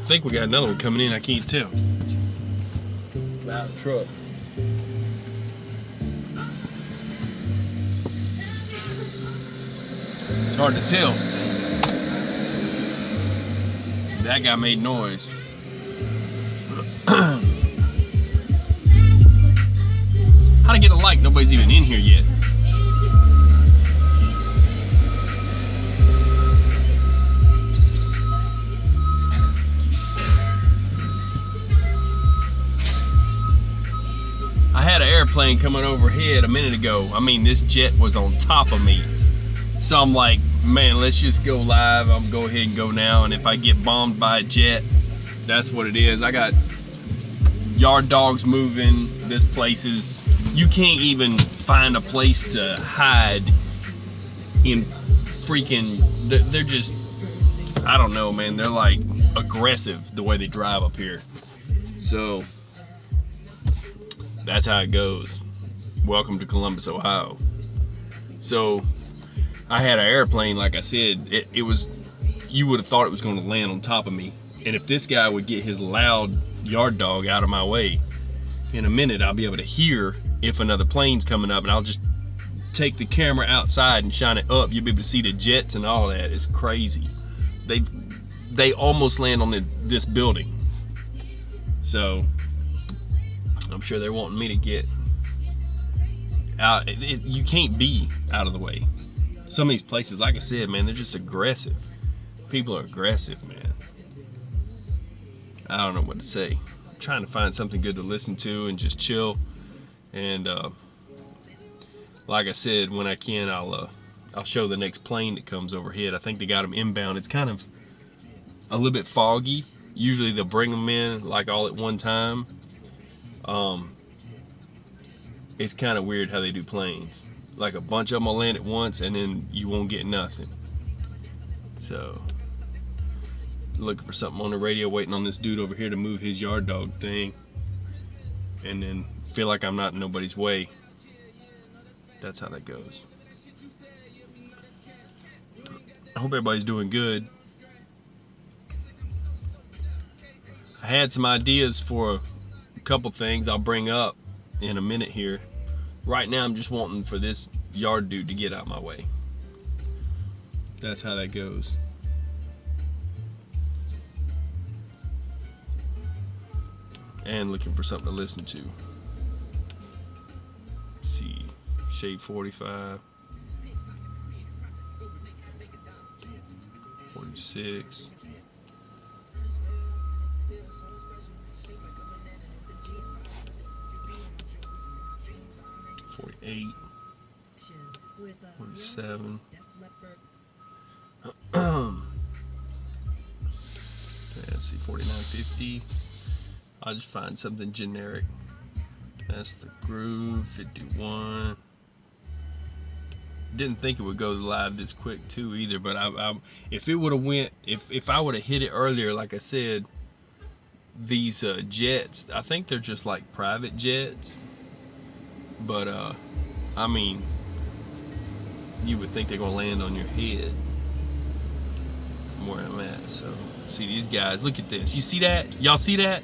think we got another one coming in. I can't tell. Out of the truck. It's hard to tell. That guy made noise. How to get a light? Nobody's even in here yet. I had an airplane coming overhead a minute ago. I mean, this jet was on top of me. So I'm like, man, let's just go live. I'm gonna go ahead and go now. And if I get bombed by a jet, that's what it is. I got yard dogs moving. This place is, you can't even find a place to hide in freaking, they're just, I don't know, man. They're like aggressive the way they drive up here. So that's how it goes. Welcome to Columbus, Ohio. So I had an airplane, like I said, it was, you would have thought it was going to land on top of me. And if this guy would get his loud yard dog out of my way, in a minute I'll be able to hear if another plane's coming up, and I'll just take the camera outside and shine it up. You'll be able to see the jets and all that. It's crazy. They almost land on this building. So I'm sure they're wanting me to get out. You can't be out of the way. Some of these places, like I said, man, they're just aggressive. People are aggressive, man. I don't know what to say. I'm trying to find something good to listen to and just chill. And like I said, when I can, I'll show the next plane that comes overhead. I think they got them inbound. It's kind of a little bit foggy. Usually they'll bring them in like all at one time. It's kind of weird how they do planes. Like a bunch of them will land at once and then you won't get nothing. So, looking for something on the radio, waiting on this dude over here to move his yard dog thing. And then feel like I'm not in nobody's way. That's how that goes. I hope everybody's doing good. I had some ideas for a couple things I'll bring up in a minute here. Right now I'm just wanting for this yard dude to get out my way. That's how that goes. And looking for something to listen to. Let's see, Shade 45, 46. 48, 47. Let's see, 49, 50. I'll just find something generic. That's the groove. 51. Didn't think it would go live this quick too either, but if it would have went, if I would have hit it earlier, like I said, these jets, I think they're just like private jets. But I mean, you would think they're gonna land on your head from where I'm at. So see these guys, look at this. You see that? Y'all see that?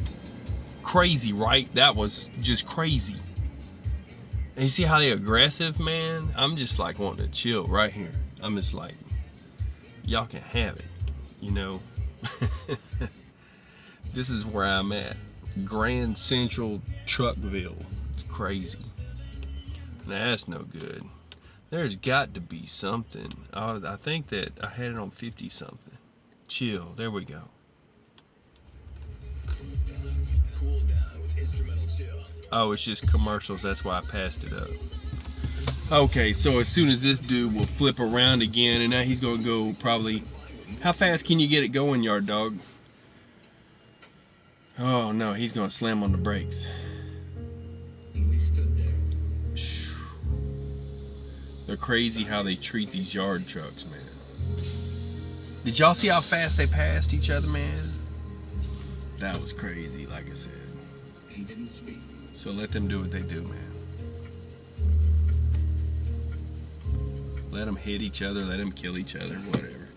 Crazy, right? That was just crazy. And you see how they're aggressive, man? I'm just like wanting to chill right here. I'm just like, y'all can have it, you know. This is where I'm at. Grand Central Truckville. It's crazy. Nah, that's no good. There's got to be something. Oh, I think that I had it on 50 something. Chill. There we go. Cool down with instrumental chill. Oh, it's just commercials. That's why I passed it up. Okay, so as soon as this dude will flip around again, and now he's gonna go probably. How fast can you get it going, yard dog? Oh no, he's gonna slam on the brakes. They're crazy how they treat these yard trucks, man. Did y'all see how fast they passed each other, man? That was crazy, like I said. So let them do what they do, man. Let them hit each other, let them kill each other, whatever.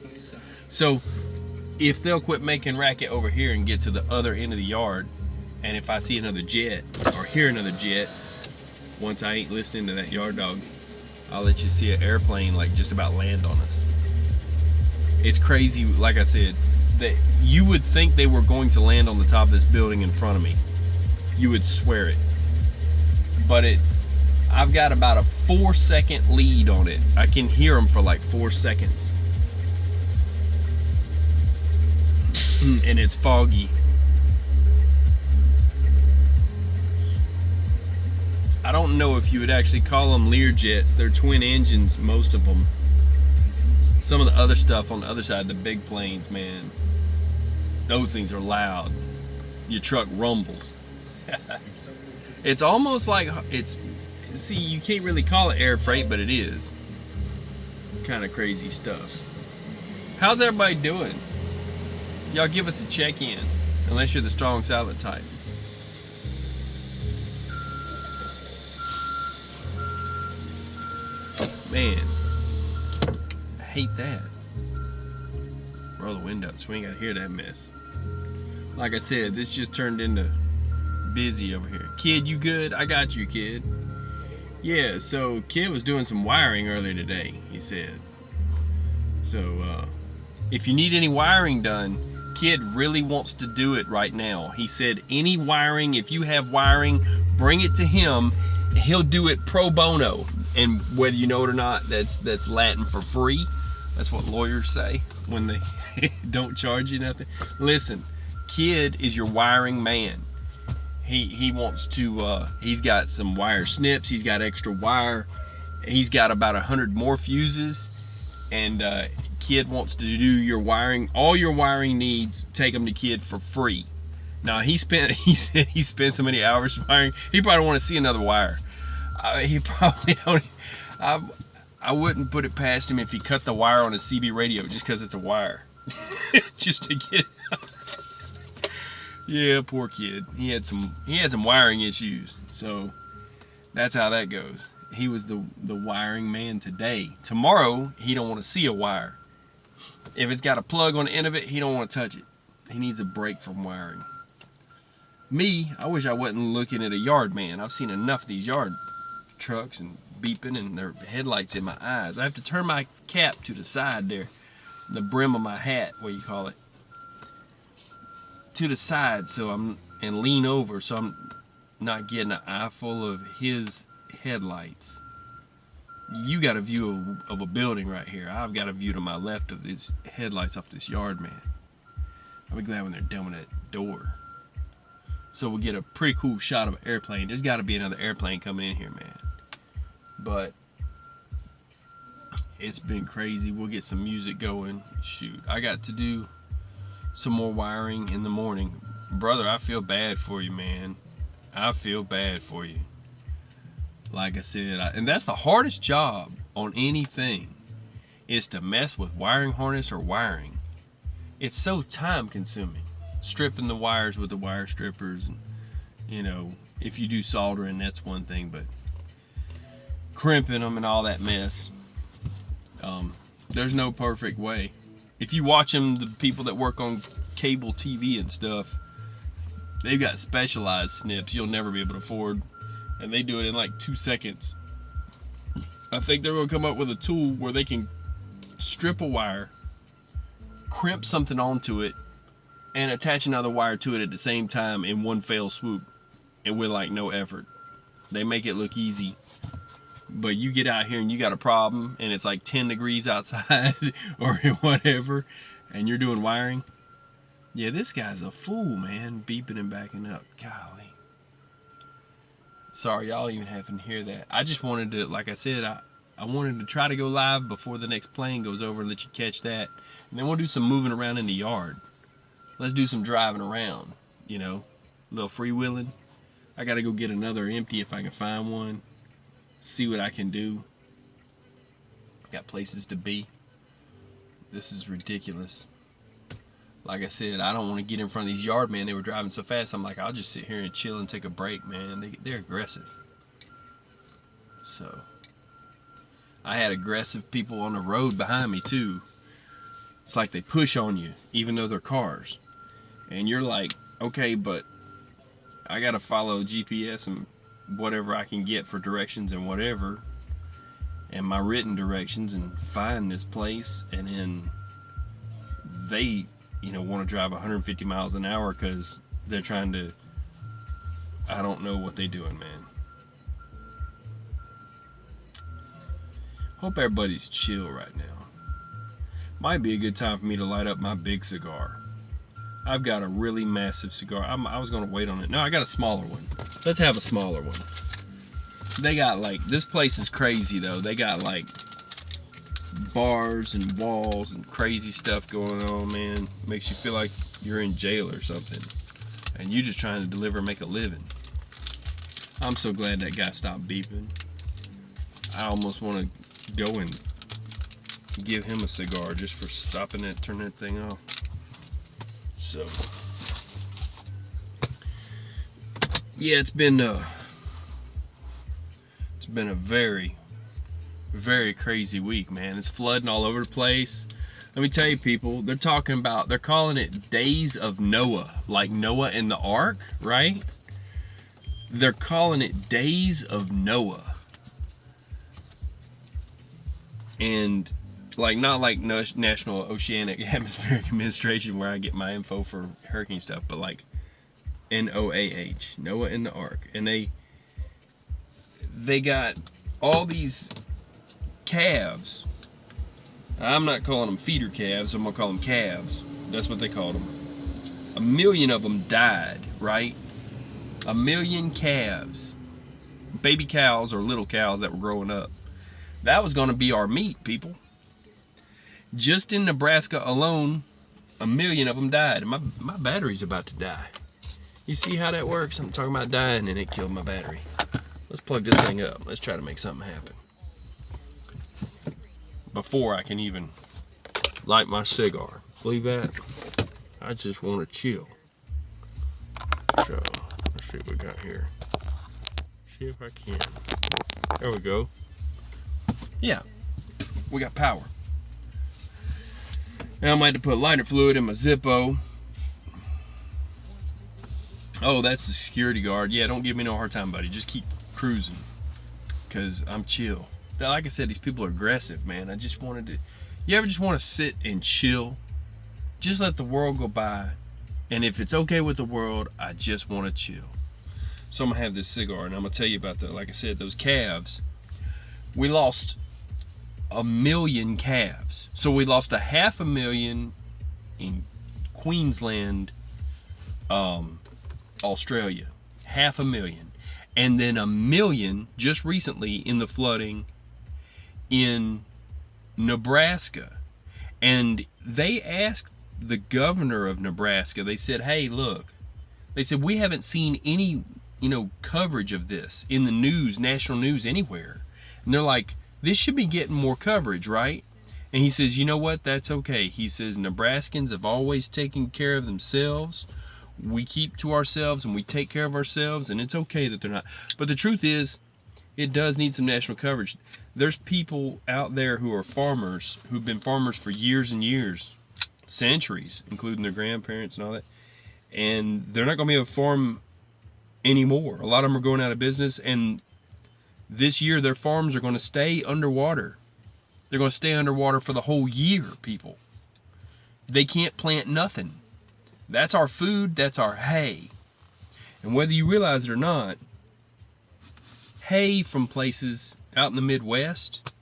So if they'll quit making racket over here and get to the other end of the yard, and if I see another jet or hear another jet, once I ain't listening to that yard dog, I'll let you see an airplane like just about land on us. It's crazy, like I said, that you would think they were going to land on the top of this building in front of me. You would swear it. But I've got about a 4-second lead on it. I can hear them for like 4 seconds. And it's foggy. I don't know if you would actually call them Learjets. They're twin engines, most of them. Some of the other stuff on the other side, the big planes, man, those things are loud. Your truck rumbles. It's almost like see, you can't really call it air freight, but it is. Kind of crazy stuff. How's everybody doing? Y'all give us a check-in, unless you're the strong silent type. Man, I hate that. Roll the window so we ain't gotta hear that mess. Like I said, this just turned into busy over here. Kid, you good? I got you, kid. Yeah, so Kid was doing some wiring earlier today, he said. So, if you need any wiring done, Kid really wants to do it right now. He said any wiring, if you have wiring, bring it to him. He'll do it pro bono. And whether you know it or not, that's Latin for free. That's what lawyers say when they don't charge you nothing. Listen, Kid is your wiring man. He wants to, he's got some wire snips, he's got extra wire, he's got about 100 more fuses, and Kid wants to do your wiring, all your wiring needs, take them to Kid for free. Now he said he spent so many hours wiring, he probably don't want to see another wire. He probably don't. I wouldn't put it past him if he cut the wire on a CB radio just because it's a wire. Just to get it out. Yeah, poor Kid. He had some wiring issues. So that's how that goes. He was the wiring man today. Tomorrow he don't want to see a wire. If it's got a plug on the end of it, he don't want to touch it. He needs a break from wiring. Me, I wish I wasn't looking at a yard man. I've seen enough of these yard trucks and beeping and their headlights in my eyes. I have to turn my cap to the side there, the brim of my hat, what you call it, to the side, and lean over so I'm not getting an eye full of his headlights. You got a view of a building right here. I've got a view to my left of these headlights off this yard man. I'll be glad when they're done with that door. So we'll get a pretty cool shot of an airplane. There's got to be another airplane coming in here, man. But it's been crazy. We'll get some music going. Shoot, I got to do some more wiring in the morning. Brother, I feel bad for you, man. I feel bad for you. Like I said, and that's the hardest job on anything, is to mess with wiring harness or wiring. It's so time consuming. Stripping the wires with the wire strippers, and you know, if you do soldering, that's one thing, but crimping them and all that mess, there's no perfect way. If you watch them, the people that work on cable TV and stuff, they've got specialized snips you'll never be able to afford, and they do it in like 2 seconds. I think they're gonna come up with a tool where they can strip a wire, crimp something onto it, and attach another wire to it at the same time in one fell swoop, and with like no effort. They make it look easy, but you get out here and you got a problem and it's like 10 degrees outside or whatever, and you're doing wiring. Yeah, this guy's a fool, man, beeping and backing up. Golly. Sorry, y'all even having to hear that. I just wanted to, like I said, I wanted to try to go live before the next plane goes over and let you catch that. And then we'll do some moving around in the yard. Let's do some driving around, you know, a little freewheeling. I gotta go get another empty if I can find one. See what I can do. Got places to be. This is ridiculous. Like I said, I don't want to get in front of these yard men. They were driving so fast. I'm like, I'll just sit here and chill and take a break, man. They're aggressive. So I had aggressive people on the road behind me too. It's like they push on you, even though they're cars. And you're like, okay, but I gotta follow GPS and whatever I can get for directions and whatever, and my written directions, and find this place. And then they, want to drive 150 miles an hour because they're trying to, I don't know what they're doing, man. Hope everybody's chill right now. Might be a good time for me to light up my big cigar. I've got a really massive cigar. I was gonna wait on it. No, I got a smaller one. Let's have a smaller one. They got this place is crazy though. They got bars and walls and crazy stuff going on, man. Makes you feel like you're in jail or something. And you just trying to deliver and make a living. I'm so glad that guy stopped beeping. I almost want to go and give him a cigar just for stopping it, turn that thing off. So yeah, it's been a very, very crazy week, man. It's flooding all over the place. Let me tell you, people, they're calling it Days of Noah, like Noah in the Ark, right? They're calling it Days of Noah. And not like National Oceanic Atmospheric Administration, where I get my info for hurricane stuff, but like NOAH, Noah in the Ark. And they got all these calves. I'm not calling them feeder calves, I'm gonna call them calves. That's what they called them. 1 million of them died, right? 1 million calves. Baby cows or little cows that were growing up. That was gonna be our meat, people. Just in Nebraska alone, 1 million of them died. And my battery's about to die. You see how that works? I'm talking about dying and it killed my battery. Let's plug this thing up. Let's try to make something happen before I can even light my cigar. Believe that? I just want to chill. So, let's see what we got here. See if I can. There we go. Yeah, we got power. Now I might have to put lighter fluid in my Zippo. Oh, that's the security guard. Yeah, don't give me no hard time, buddy. Just keep cruising, because I'm chill. Like I said, these people are aggressive, man. I just wanted to... You ever just want to sit and chill? Just let the world go by. And if it's okay with the world, I just want to chill. So I'm going to have this cigar, and I'm going to tell you about like I said, those calves. We lost 1 million calves. So we lost 500,000 in Queensland, Australia. 500,000. And then 1 million just recently in the flooding in Nebraska. And they asked the governor of Nebraska, they said, hey, look, they said, we haven't seen any, coverage of this in the news, national news, anywhere. And they're like, this should be getting more coverage, right? And he says, you know what, that's okay. He says, Nebraskans have always taken care of themselves. We keep to ourselves and we take care of ourselves, and it's okay that they're not. But the truth is, it does need some national coverage. There's people out there who are farmers, who've been farmers for years and years, centuries, including their grandparents and all that, and they're not going to be able to farm anymore. A lot of them are going out of business, and this year their farms are going to stay underwater. They're going to stay underwater for the whole year, people. They can't plant nothing. That's our food, that's our hay. And whether you realize it or not, hay from places out in the Midwest,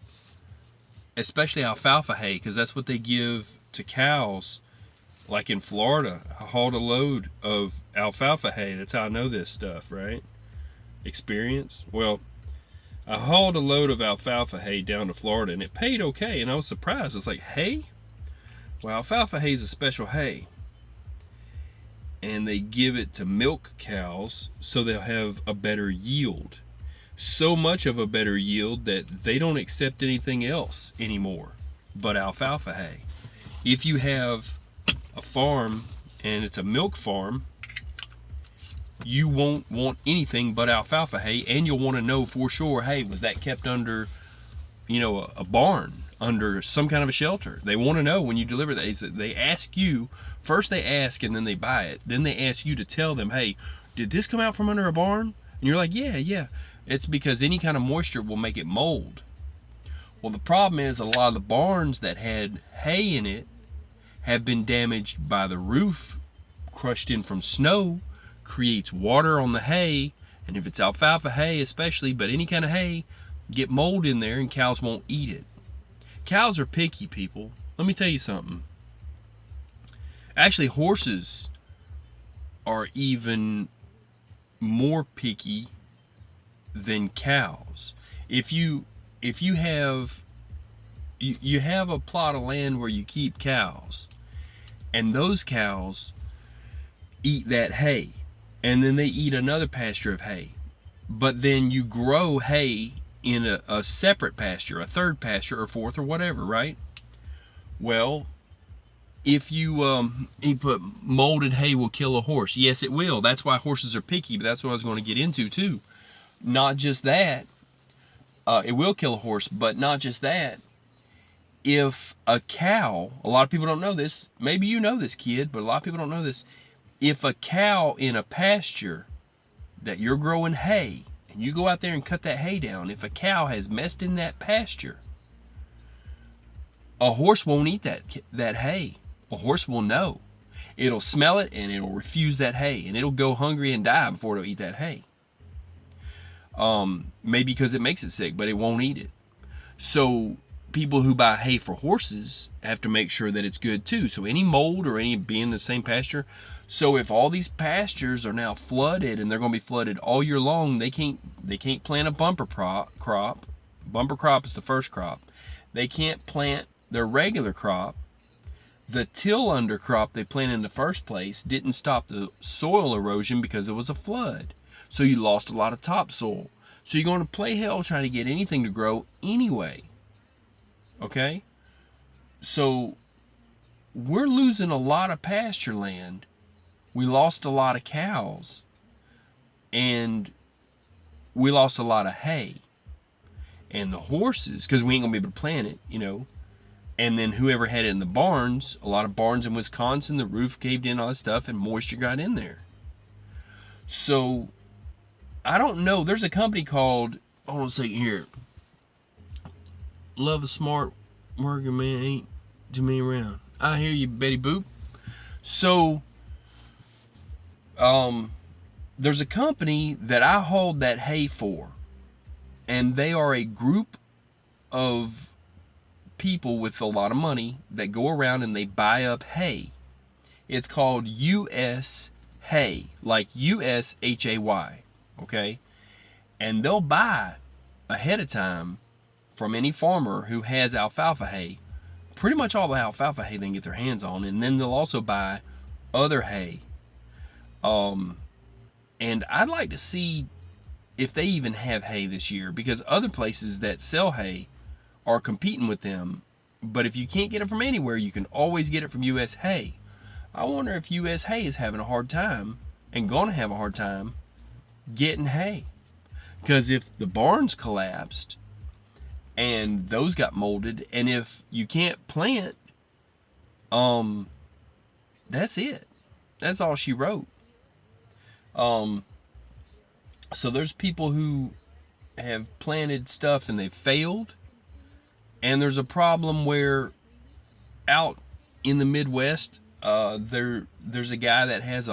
especially alfalfa hay, because that's what they give to cows. Like in Florida, I hauled a load of alfalfa hay. That's how I know this stuff, right? Experience. Well, I hauled a load of alfalfa hay down to Florida, and it paid okay, and I was surprised. I was like, hay? Well, alfalfa hay is a special hay. And they give it to milk cows so they'll have a better yield. So much of a better yield that they don't accept anything else anymore but alfalfa hay. If you have a farm and it's a milk farm, you won't want anything but alfalfa hay, and you'll want to know for sure, hey, was that kept under, a barn, under some kind of a shelter. They want to know when you deliver that. They ask you, first they ask and then they buy it. Then they ask you to tell them, hey, did this come out from under a barn? And you're like, yeah. It's because any kind of moisture will make it mold. Well, the problem is a lot of the barns that had hay in it have been damaged by the roof, crushed in from snow, creates water on the hay, and if it's alfalfa hay especially, but any kind of hay, get mold in there and cows won't eat it. Cows are picky, people. Let me tell you something. Actually, horses are even more picky than cows. If you have you have a plot of land where you keep cows, and those cows eat that hay, and then they eat another pasture of hay, but then you grow hay in a separate pasture, a third pasture or fourth or whatever, right? Well, if you put molded hay will kill a horse. Yes, it will. That's why horses are picky, but that's what I was going to get into too. Not just that, it will kill a horse, but not just that. If a cow, a lot of people don't know this, maybe you know this, kid, but a lot of people don't know this. If a cow in a pasture that you're growing hay, and you go out there and cut that hay down, if a cow has messed in that pasture, a horse won't eat that hay. A horse will know. It'll smell it and it'll refuse that hay, and it'll go hungry and die before it'll eat that hay. Maybe because it makes it sick, but it won't eat it. So people who buy hay for horses have to make sure that it's good too. So any mold or any being in the same pasture. So if all these pastures are now flooded, and they're going to be flooded all year long, they can't plant a bumper crop. Bumper crop is the first crop. They can't plant their regular crop. The till undercrop they planted in the first place didn't stop the soil erosion because it was a flood. So you lost a lot of topsoil. So you're going to play hell trying to get anything to grow anyway. Okay? So we're losing a lot of pasture land. We lost a lot of cows. And we lost a lot of hay. And the horses, because we ain't going to be able to plant it, you know. And then whoever had it in the barns, a lot of barns in Wisconsin, the roof caved in, all that stuff, and moisture got in there. So I don't know. There's a company called, hold on a second here. Love a smart working man, ain't too many around. I hear you, Betty Boop. So, there's a company that I hauled that hay for, and they are a group of people with a lot of money that go around and they buy up hay. It's called US Hay, like USHAY, okay? And they'll buy ahead of time from any farmer who has alfalfa hay, pretty much all the alfalfa hay they can get their hands on, and then they'll also buy other hay. And I'd like to see if they even have hay this year, because other places that sell hay are competing with them. But if you can't get it from anywhere, you can always get it from US Hay. I wonder if US Hay is having a hard time, and gonna have a hard time, getting hay. Because if the barns collapsed and those got molded, and if you can't plant, that's it. That's all she wrote. So there's people who have planted stuff and they've failed. And there's a problem where out in the Midwest, there's a guy that has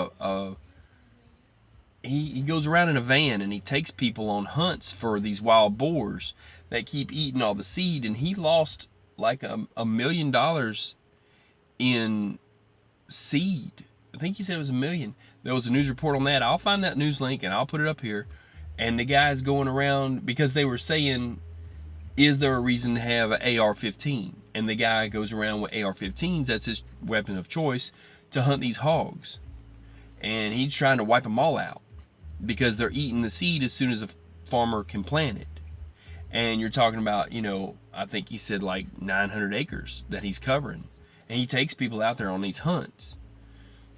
he goes around in a van and he takes people on hunts for these wild boars that keep eating all the seed, and he lost like $1 million in seed. I think he said it was $1 million. There was a news report on that. I'll find that news link and I'll put it up here. And the guy's going around because they were saying, is there a reason to have an AR-15? And the guy goes around with AR-15s, that's his weapon of choice, to hunt these hogs. And he's trying to wipe them all out because they're eating the seed as soon as a farmer can plant it. And you're talking about, you know, I think he said like 900 acres that he's covering. And he takes people out there on these hunts.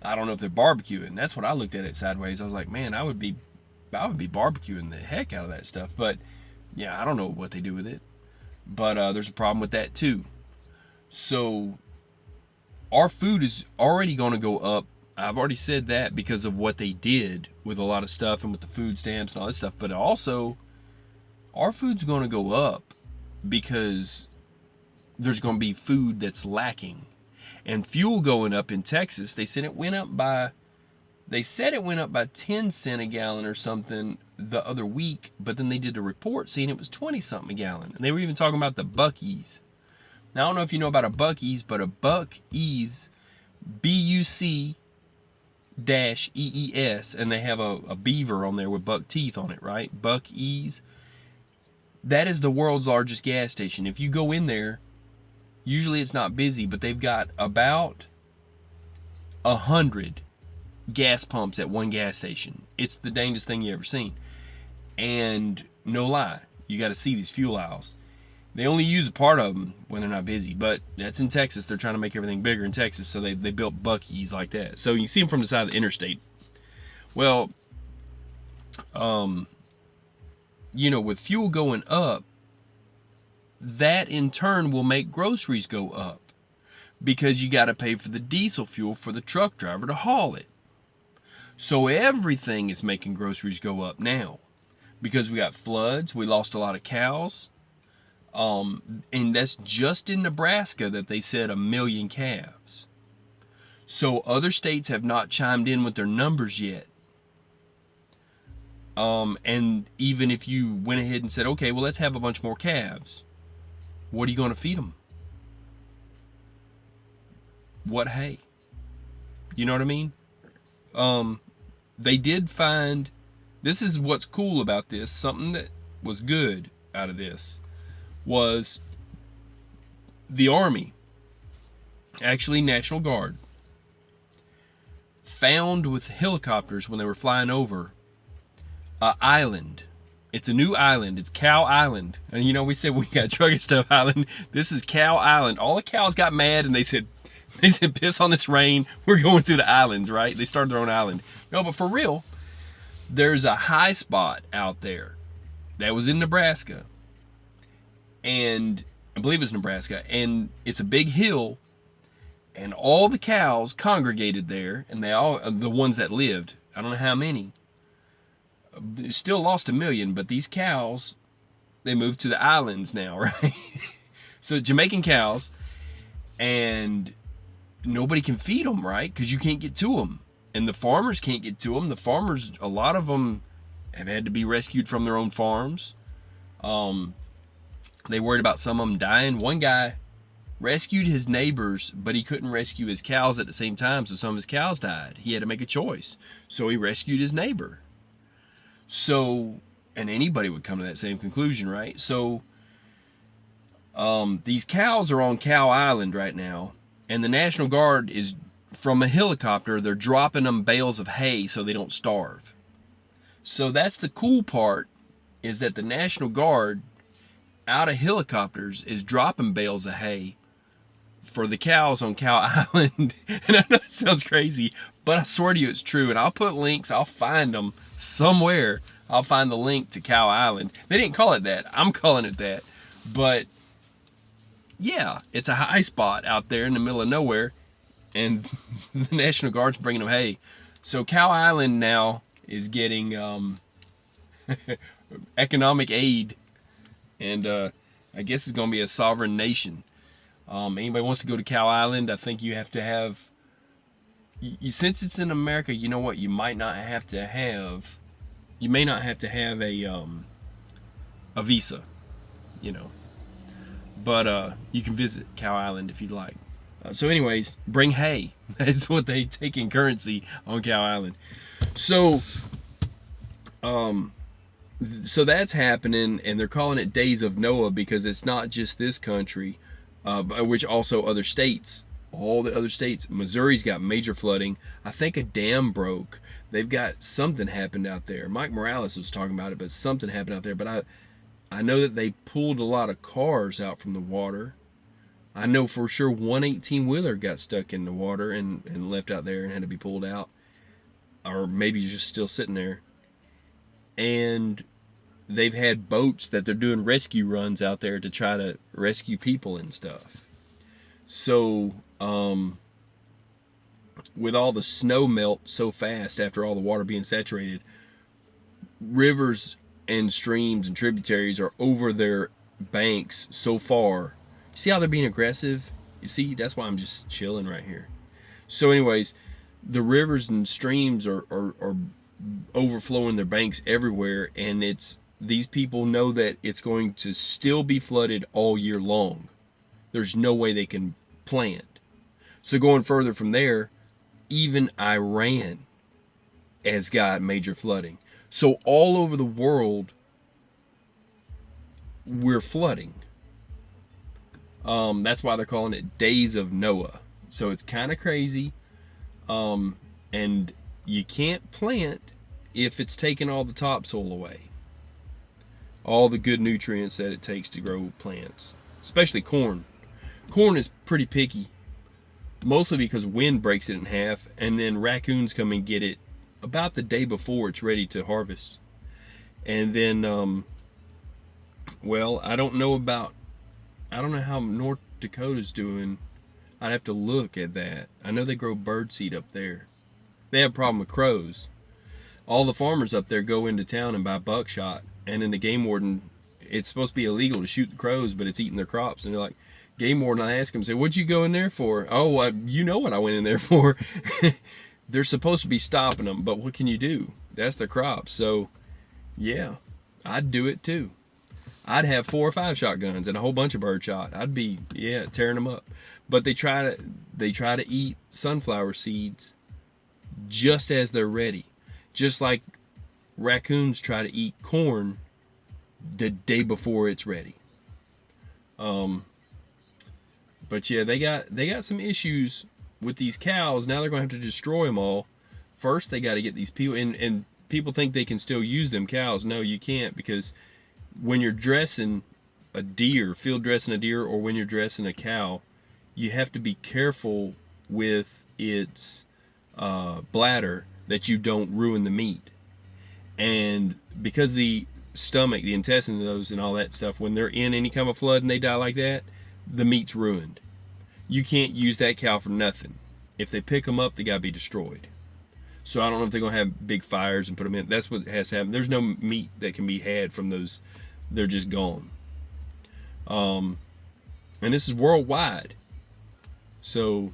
I don't know if they're barbecuing. That's what I looked at it sideways. I was like, man, I would be barbecuing the heck out of that stuff. But yeah, I don't know what they do with it. but there's a problem with that too. So our food is already going to go up. I've already said that because of what they did with a lot of stuff and with the food stamps and all this stuff. But also, our food's going to go up because there's going to be food that's lacking. And fuel going up in Texas, they said it went up by 10 cents a gallon or something the other week, but then they did a report saying it was 20 something a gallon. And they were even talking about the Buc-ee's. Now I don't know if you know about a Buc-ee's, but a Buc-ee's, BUC-EES, and they have a beaver on there with buck teeth on it, right? Buc-ee's. That is the world's largest gas station. If you go in there, usually it's not busy, but they've got about 100 gas pumps at one gas station. It's the dangest thing you ever seen. And no lie, you got to see these fuel aisles. They only use a part of them when they're not busy, but that's in Texas. They're trying to make everything bigger in Texas, so they built Buc-ee's like that. So you can see them from the side of the interstate. Well, with fuel going up, that in turn will make groceries go up because you got to pay for the diesel fuel for the truck driver to haul it. So everything is making groceries go up now because we got floods. We lost a lot of cows. And that's just in Nebraska that they said 1 million calves. So other states have not chimed in with their numbers yet. And even if you went ahead and said, okay, well, let's have a bunch more calves, what are you going to feed them? What hay? You know what I mean? They did find, this is what's cool about this, something that was good out of this was the Army, actually National Guard, found with helicopters when they were flying over an island. It's a new island. It's Cow Island. And we said we got Drug and Stuff Island. This is Cow Island. All the cows got mad and they said, piss on this rain. We're going to the islands, right? They started their own island. No, but for real, there's a high spot out there that was in Nebraska. And I believe it's Nebraska. And it's a big hill. And all the cows congregated there. And they all, the ones that lived, I don't know how many, still lost 1 million. But these cows, they moved to the islands now, right? So Jamaican cows. And nobody can feed them, right? Because you can't get to them. And the farmers can't get to them. The farmers, a lot of them have had to be rescued from their own farms. They worried about some of them dying. One guy rescued his neighbors, but he couldn't rescue his cows at the same time, so some of his cows died. He had to make a choice. So he rescued his neighbor. So, and anybody would come to that same conclusion, right? So, these cows are on Cow Island right now, and the National Guard is, from a helicopter, they're dropping them bales of hay so they don't starve. So that's the cool part, is that the National Guard, out of helicopters, is dropping bales of hay for the cows on Cow Island. And I know it sounds crazy, but I swear to you it's true. And I'll put links, I'll find them somewhere. I'll find the link to Cow Island. They didn't call it that. I'm calling it that. But yeah, it's a high spot out there in the middle of nowhere. And the National Guard's bringing them hay. So Cow Island now is getting economic aid. And I guess it's going to be a sovereign nation. Anybody wants to go to Cow Island, I think you have to have, since it's in America, you know what, you may not have to have a visa, but you can visit Cow Island if you'd like. So anyways, bring hay. That's what they take in currency on Cow Island. So that's happening, and they're calling it Days of Noah because it's not just this country, which also other states, all the other states. Missouri's got major flooding. I think a dam broke. They've got something happened out there. Mike Morales was talking about it, but something happened out there. But I know that they pulled a lot of cars out from the water. I know for sure one 18-wheeler got stuck in the water and left out there and had to be pulled out. Or maybe just still sitting there. And they've had boats that they're doing rescue runs out there to try to rescue people and stuff. So with all the snow melt so fast after all the water being saturated, rivers and streams and tributaries are over their banks so far. See how they're being aggressive? You see, that's why I'm just chilling right here. So anyways, the rivers and streams are overflowing their banks everywhere, and these people know that it's going to still be flooded all year long. There's no way they can plant. So going further from there, even Iran has got major flooding. So all over the world, we're flooding. That's why they're calling it Days of Noah. So it's kind of crazy. And you can't plant if it's taking all the topsoil away. All the good nutrients that it takes to grow plants. Especially corn. Corn is pretty picky. Mostly because wind breaks it in half, and then raccoons come and get it about the day before it's ready to harvest. And then, well, I don't know how North Dakota's doing. I'd have to look at that. I know they grow birdseed up there. They have a problem with crows. All the farmers up there go into town and buy buckshot, and then the game warden, it's supposed to be illegal to shoot the crows, but it's eating their crops, and they're like, game warden, I ask him, say, what'd you go in there for? Oh, you know what I went in there for. They're supposed to be stopping them, but what can you do? That's their crops. So, yeah, I'd do it too. I'd have 4 or 5 shotguns and a whole bunch of birdshot. I'd be, yeah, tearing them up. But they try to eat sunflower seeds just as they're ready. Just like raccoons try to eat corn the day before it's ready. But yeah, they got some issues with these cows. Now they're going to have to destroy them all. First, they got to get these people, and people think they can still use them cows. No, you can't, because when you're dressing a deer, field dressing a deer, or when you're dressing a cow, you have to be careful with its bladder that you don't ruin the meat. And because the stomach, the intestines, those and all that stuff, when they're in any kind of flood and they die like that, the meat's ruined. You can't use that cow for nothing. If they pick them up, they gotta be destroyed. So I don't know if they're gonna have big fires and put them in. That's what has to happen. There's no meat that can be had from those. They're just gone. And this is worldwide. So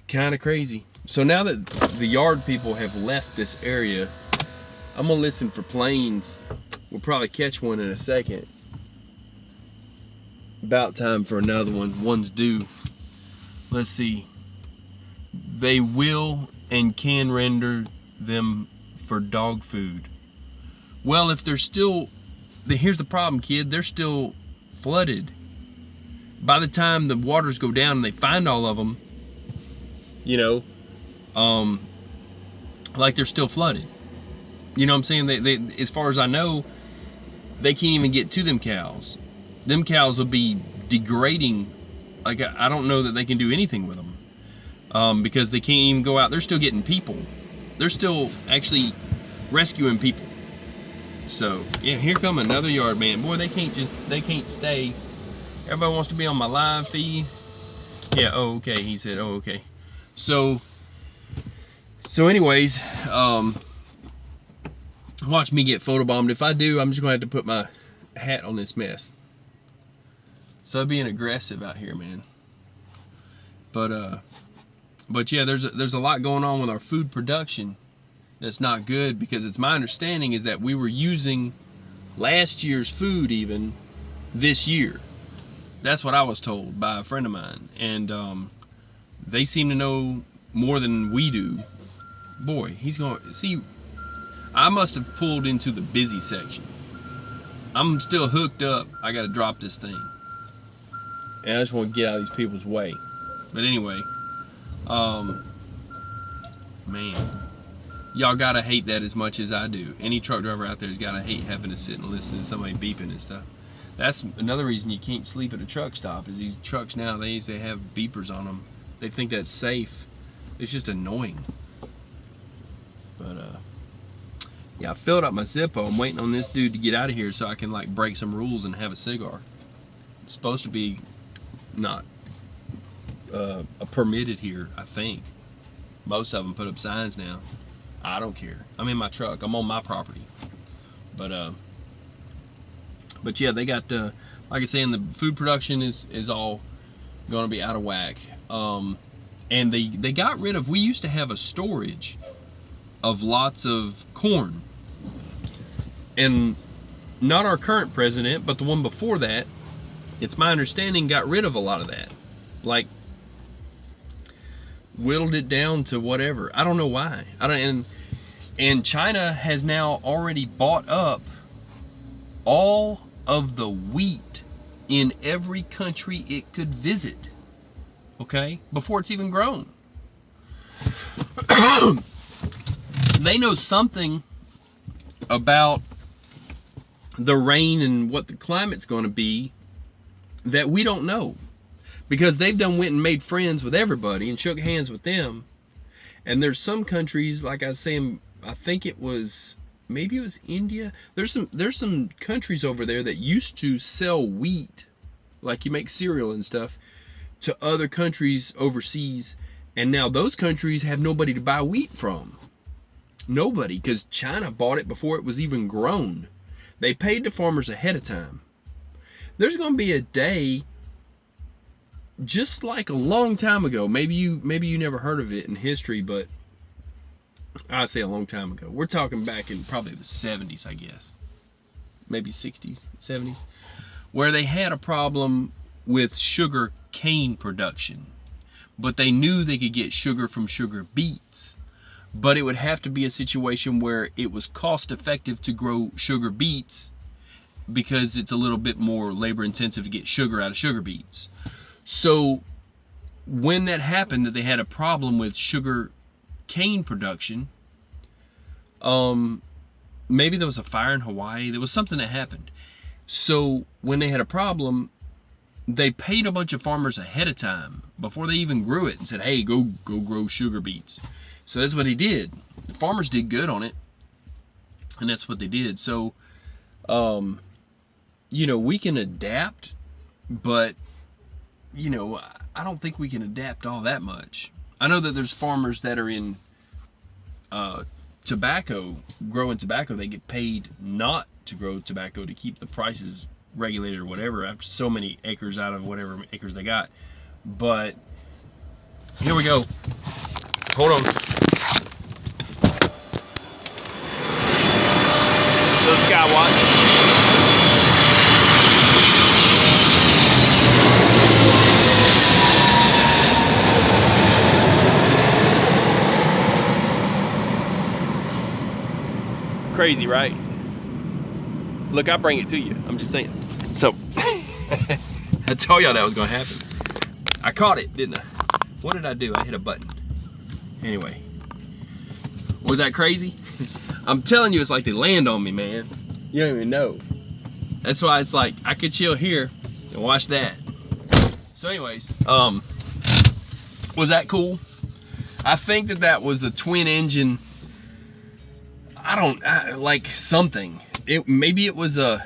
kind of crazy. So now that the yard people have left this area, I'm gonna listen for planes. We'll probably catch one in a second. About time for another one. One's due. Let's see. They will and can render them for dog food. Well, if they're still, here's the problem, kid. They're still flooded. By the time the waters go down and they find all of them, you know, like they're still flooded. You know what I'm saying? They, as far as I know, they can't even get to them cows. Them cows will be degrading. Like, I don't know that they can do anything with them, because they can't even go out. They're still getting people. They're still actually rescuing people. So yeah, here come another yard man. Boy, they can't stay. Everybody wants to be on my live feed. Yeah, oh okay, he said, oh okay. So anyways, watch me get photobombed. If I do, I'm just gonna have to put my hat on this mess. So being aggressive out here, man. But yeah, there's a lot going on with our food production that's not good, because it's my understanding is that we were using last year's food even this year. That's what I was told by a friend of mine, and they seem to know more than we do. Boy, he's going, see, I must have pulled into the busy section. I'm still hooked up. I gotta drop this thing. And I just want to get out of these people's way. But anyway, man, y'all gotta hate that as much as I do. Any truck driver out there's gotta hate having to sit and listen to somebody beeping and stuff. That's another reason you can't sleep at a truck stop, is these trucks nowadays, they have beepers on them. They think that's safe. It's just annoying. But Yeah, I filled up my Zippo. I'm waiting on this dude to get out of here so I can like break some rules and have a cigar. It's supposed to be not permitted here, I think. Most of them put up signs now. I don't care. I'm in my truck. I'm on my property. But yeah, they got like I say, the food production is all going to be out of whack. And they got rid of. We used to have a storage of lots of corn, and not our current president, but the one before that, it's my understanding, got rid of a lot of that. Like, whittled it down to whatever. I don't know why. And China has now already bought up all of the wheat in every country it could visit. Okay? Before it's even grown. They know something about the rain and what the climate's going to be that we don't know, because they've went and made friends with everybody and shook hands with them. And there's some countries, like I was saying, I think maybe it was India. There's some countries over there that used to sell wheat, like you make cereal and stuff, to other countries overseas, and now those countries have nobody to buy wheat from. Nobody, because China bought it before it was even grown. They paid the farmers ahead of time. There's going to be a day, just like a long time ago. Maybe you never heard of it in history, but I say a long time ago. We're talking back in probably the 70s, I guess. Maybe 60s, 70s, where they had a problem with sugar cane production, but they knew they could get sugar from sugar beets. But it would have to be a situation where it was cost effective to grow sugar beets, because it's a little bit more labor intensive to get sugar out of sugar beets. So when that happened, that they had a problem with sugar cane production, maybe there was a fire in Hawaii. There was something that happened. So when they had a problem, they paid a bunch of farmers ahead of time before they even grew it and said, hey, go grow sugar beets. So that's what he did. The farmers did good on it, and that's what they did. So, you know, we can adapt, but, you know, I don't think we can adapt all that much. I know that there's farmers that are in tobacco, growing tobacco. They get paid not to grow tobacco to keep the prices regulated or whatever, after so many acres out of whatever acres they got. But here we go. Hold on. Little sky watch. Crazy, right? Look, I bring it to you. I'm just saying. So, I told y'all that was gonna happen. I caught it, didn't I? What did I do? I hit a button. Anyway, was that crazy? I'm telling you, it's like they land on me, man. You don't even know. That's why it's like I could chill here and watch that. So anyways, was that cool? I think that was a twin engine. Like something. Maybe it was a,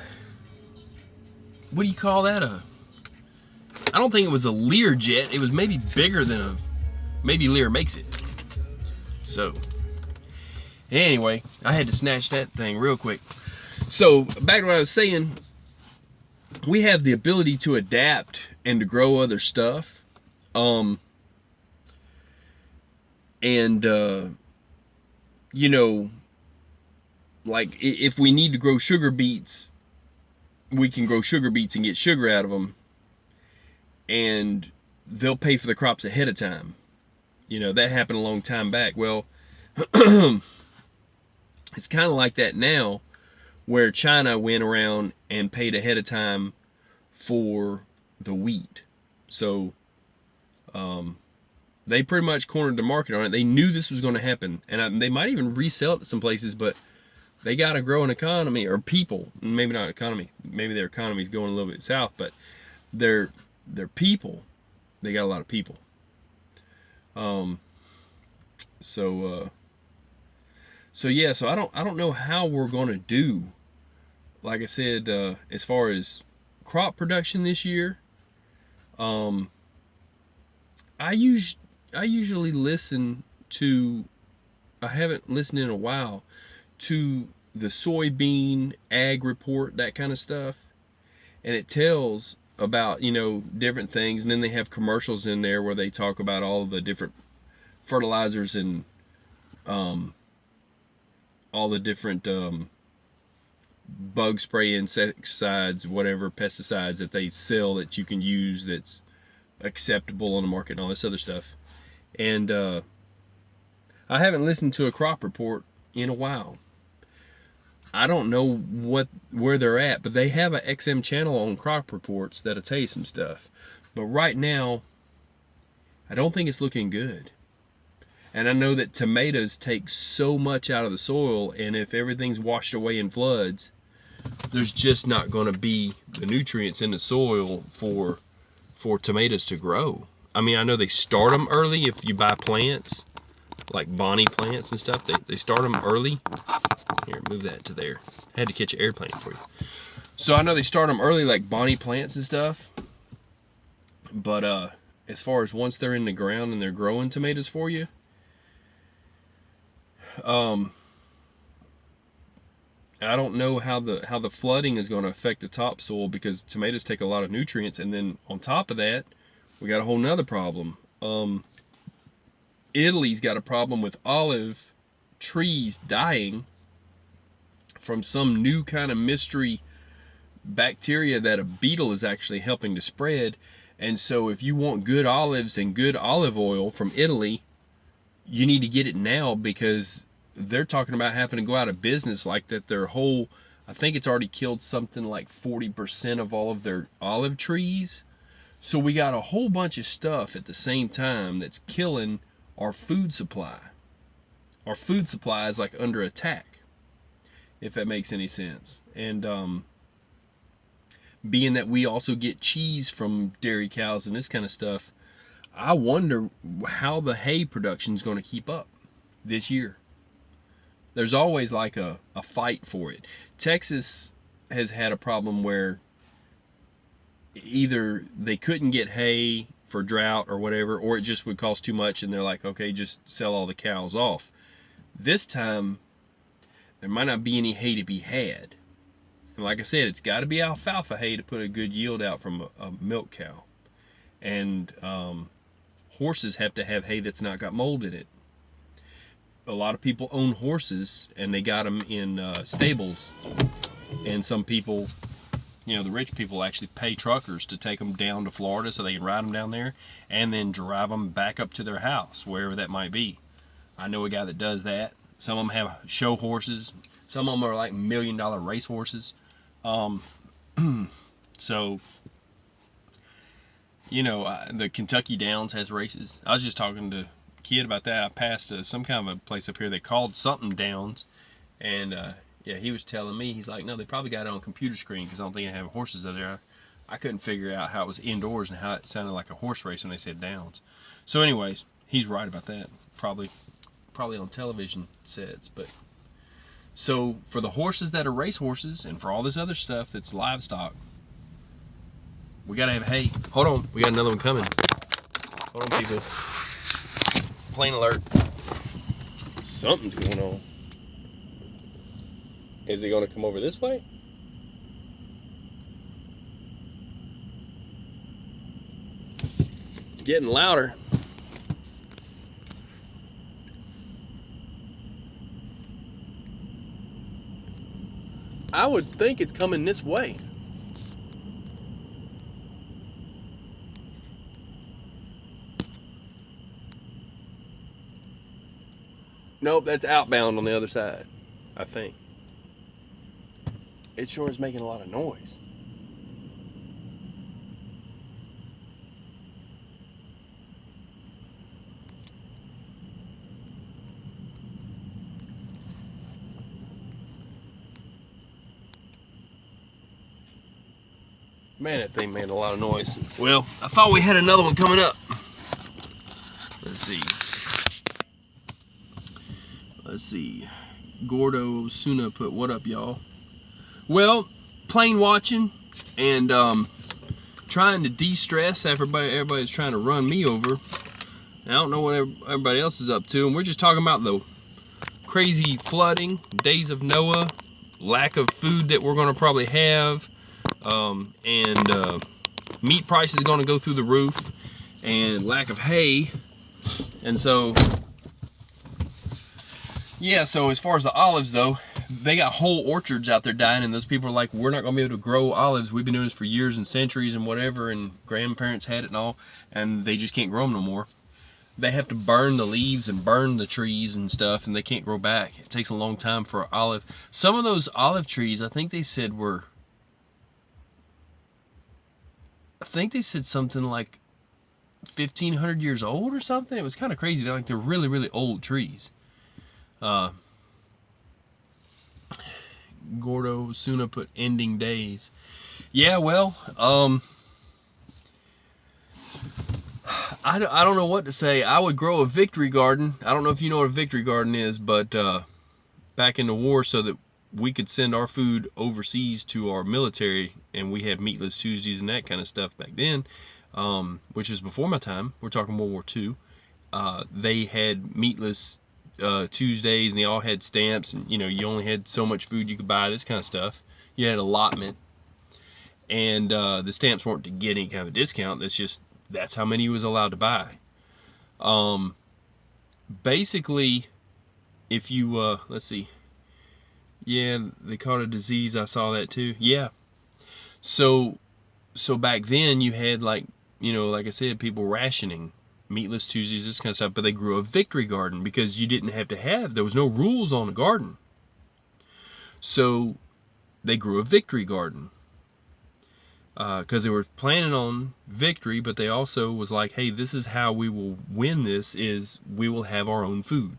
what do you call that? I don't think it was a Lear jet. It was maybe bigger than maybe Lear makes it. So, anyway, I had to snatch that thing real quick. So, back to what I was saying, we have the ability to adapt and to grow other stuff. You know, like if we need to grow sugar beets, we can grow sugar beets and get sugar out of them. And they'll pay for the crops ahead of time. You know, that happened a long time back. Well, it's kind of like that now, where China went around and paid ahead of time for the wheat. So they pretty much cornered the market on it. They knew this was going to happen, and they might even resell it to some places, but they got to grow an economy, or people, maybe not economy, maybe their economy's going a little bit south, but their people, they got a lot of people. So yeah, so I don't know how we're gonna do. Like I said, as far as crop production this year, um, I use I usually listen to. I haven't listened in a while to the soybean ag report, that kind of stuff, and it tells about, you know, different things, and then they have commercials in there where they talk about all the different fertilizers and um, all the different bug spray insecticides, whatever pesticides that they sell that you can use that's acceptable on the market and all this other stuff. And I haven't listened to a crop report in a while. I don't know where they're at, but they have an XM channel on crop reports that'll tell you some stuff. But right now, I don't think it's looking good. And I know that tomatoes take so much out of the soil, and if everything's washed away in floods, there's just not going to be the nutrients in the soil for tomatoes to grow. I mean, I know they start them early if you buy plants, like Bonnie plants and stuff. They start them early. Here, move that to there. I had to catch an airplane for you. So I know they start them early, like Bonnie plants and stuff. But as far as once they're in the ground and they're growing tomatoes for you, I don't know how the flooding is going to affect the topsoil, because tomatoes take a lot of nutrients, and then on top of that, we got a whole nother problem. Italy's got a problem with olive trees dying from some new kind of mystery bacteria that a beetle is actually helping to spread. And so if you want good olives and good olive oil from Italy, you need to get it now, because they're talking about having to go out of business, like that their whole, I think it's already killed something like 40% of all of their olive trees. So we got a whole bunch of stuff at the same time that's killing our food supply. Our food supply is like under attack, if that makes any sense. And being that we also get cheese from dairy cows and this kind of stuff, I wonder how the hay production is going to keep up this year. There's always like a fight for it. Texas has had a problem where either they couldn't get hay for drought or whatever, or it just would cost too much, and they're like, okay, just sell all the cows off. This time, there might not be any hay to be had. And like I said, it's got to be alfalfa hay to put a good yield out from a milk cow. And horses have to have hay that's not got mold in it. A lot of people own horses, and they got them in stables. And some people, you know, the rich people actually pay truckers to take them down to Florida so they can ride them down there and then drive them back up to their house, wherever that might be. I know a guy that does that. Some of them have show horses. Some of them are like $1 million race horses. So, you know, the Kentucky Downs has races. I was just talking to a kid about that. I passed some kind of a place up here they called something Downs, and yeah, he was telling me, he's like, no, they probably got it on a computer screen, because I don't think they have horses out there. I couldn't figure out how it was indoors and how it sounded like a horse race when they said Downs. So anyways, he's right about that. Probably on television sets. But so for the horses that are race horses, and for all this other stuff that's livestock, we gotta have hay. Hold on, we got another one coming. Hold on, people. Plane alert. Something's going on. Is he gonna come over this way? It's getting louder. I would think it's coming this way. Nope, that's outbound on the other side, I think. It sure is making a lot of noise. Man, that thing made a lot of noise. Well, I thought we had another one coming up. Let's see. Gordo Suna put, what up, y'all? Well, plane watching and trying to de-stress. Everybody's trying to run me over. I don't know what everybody else is up to, and we're just talking about the crazy flooding, days of Noah, lack of food that we're going to probably have, and meat prices going to go through the roof, and lack of hay. And so, yeah, so as far as the olives though, they got whole orchards out there dying, and those people are like, we're not going to be able to grow olives. We've been doing this for years and centuries and whatever, and grandparents had it and all, and they just can't grow them no more. They have to burn the leaves and burn the trees and stuff, and they can't grow back. It takes a long time for olive. Some of those olive trees, I think they said something like 1,500 years old or something. It was kind of crazy. They're really, really old trees. Gordo Suna put ending days. Yeah, well, I don't know what to say. I would grow a victory garden. I don't know if you know what a victory garden is, but back in the war, so that we could send our food overseas to our military, and we had meatless Tuesdays and that kind of stuff back then, which is before my time. We're talking World War II. They had meatless Tuesdays, and they all had stamps, and you only had so much food you could buy, this kind of stuff. You had allotment, and the stamps weren't to get any kind of a discount. That's how many you was allowed to buy. Basically, if you let's see, yeah, they caught a disease. I saw that too. Yeah. So back then you had like I said, people rationing meatless Tuesdays, this kind of stuff. But they grew a victory garden because you didn't have to have. There was no rules on a garden. So they grew a victory garden. Because they were planning on victory, but they also was like, hey, this is how we will win this, is we will have our own food.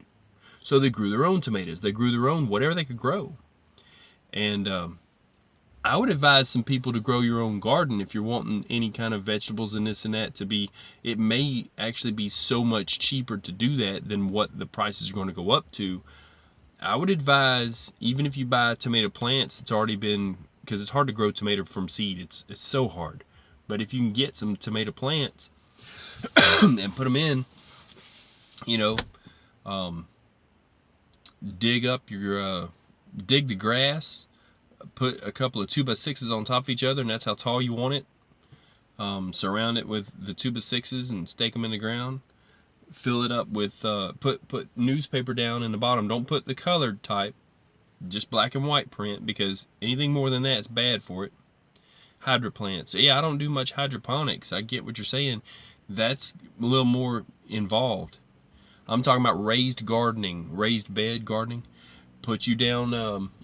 So they grew their own tomatoes. They grew their own whatever they could grow. And I would advise some people to grow your own garden if you're wanting any kind of vegetables and this and that to be. It may actually be so much cheaper to do that than what the prices are going to go up to. I would advise, even if you buy tomato plants, it's already been, because it's hard to grow tomato from seed. It's so hard. But if you can get some tomato plants and put them in, dig the grass, put a couple of 2x6s on top of each other, and that's how tall you want it. Surround it with the 2x6s and stake them in the ground. Fill it up with, put newspaper down in the bottom. Don't put the colored type. Just black and white print, because anything more than that is bad for it. Hydroplants. So yeah, I don't do much hydroponics. I get what you're saying. That's a little more involved. I'm talking about raised gardening, raised bed gardening. Put you down,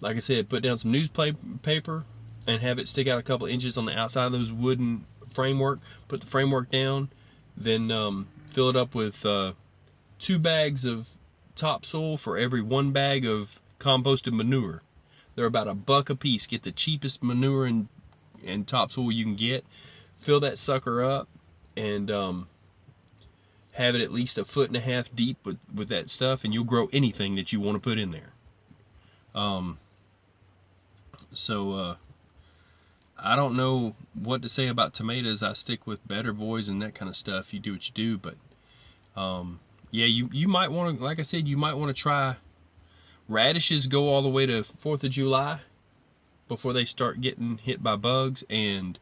like I said, put down some newspaper and have it stick out a couple inches on the outside of those wooden framework. Put the framework down, then fill it up with 2 bags of topsoil for every 1 bag of composted manure. They're about $1 a piece. Get the cheapest manure and topsoil you can get. Fill that sucker up and have it at least 1.5 foot deep with that stuff, and you'll grow anything that you want to put in there. I don't know what to say about tomatoes. I stick with Better Boys and that kind of stuff. You do what you do, but yeah, you might want to, like I said, you might want to try. Radishes go all the way to 4th of July before they start getting hit by bugs, and